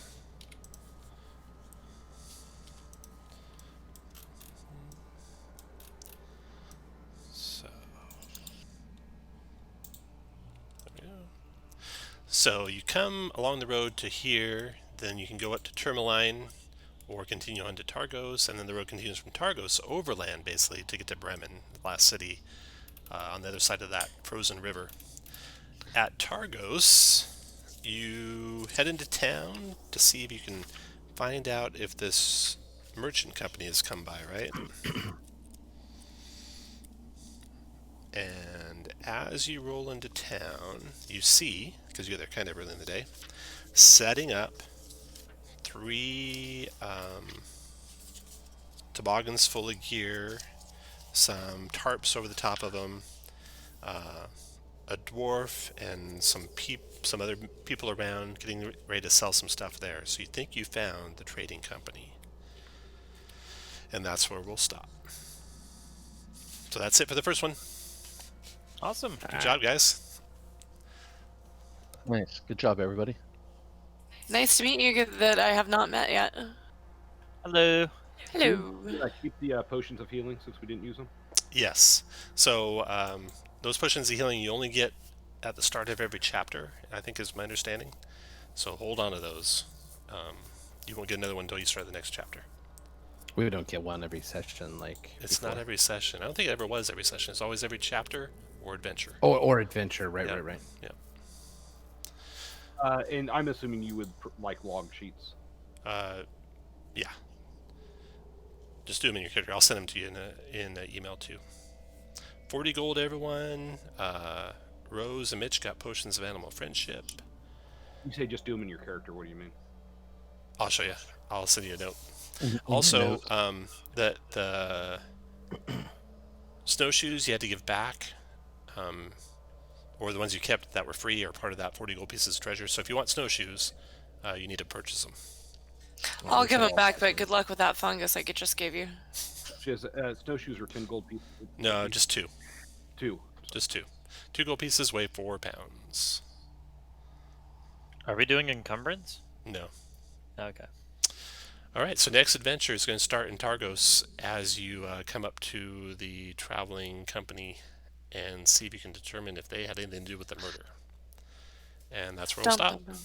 So, there we go. So you come along the road to here, then you can go up to Tourmaline or continue on to Targos, and then the road continues from Targos overland basically to get to Bremen, the last city on the other side of that frozen river. At Targos, you head into town to see if you can find out if this merchant company has come by, right? And as you roll into town, you see, because you're there kind of early in the day, setting up 3 toboggans full of gear, some tarps over the top of them, a dwarf, and some other people around getting ready to sell some stuff there. So you think you found the trading company. And that's where we'll stop. So that's it for the first one. Awesome. Good job, guys. Nice. Good job, everybody. Nice to meet you that I have not met yet. Hello. Hello. Keep the potions of healing since we didn't use them. Yes. So those potions of healing you only get at the start of every chapter, I think is my understanding. So hold on to those. You won't get another one until you start the next chapter. We don't get one every session, like It's before. not every session. I don't think it ever was every session. It's always every chapter or adventure. or adventure, right, Yeah. right. Yeah. And I'm assuming you would like log sheets. Yeah. Just do them in your character. I'll send them to you in an email too. 40 gold, everyone. Rose and Mitch got potions of animal friendship. You say just do them in your character. What do you mean? I'll show you. I'll send you a note. Mm-hmm. Also, the snowshoes you had to give back, or the ones you kept that were free are part of that 40 gold pieces of treasure. So if you want snowshoes, you need to purchase them. I'll give them back, but good luck with that fungus I just gave you. She has, snowshoes are 10 gold pieces. No, just 2. 2. Just 2. 2 gold pieces weigh 4 pounds. Are we doing encumbrance? No. Okay. All right, so next adventure is going to start in Targos as you come up to the traveling company and see if you can determine if they had anything to do with the murder. And that's where we'll stop. Dum, dum, dum.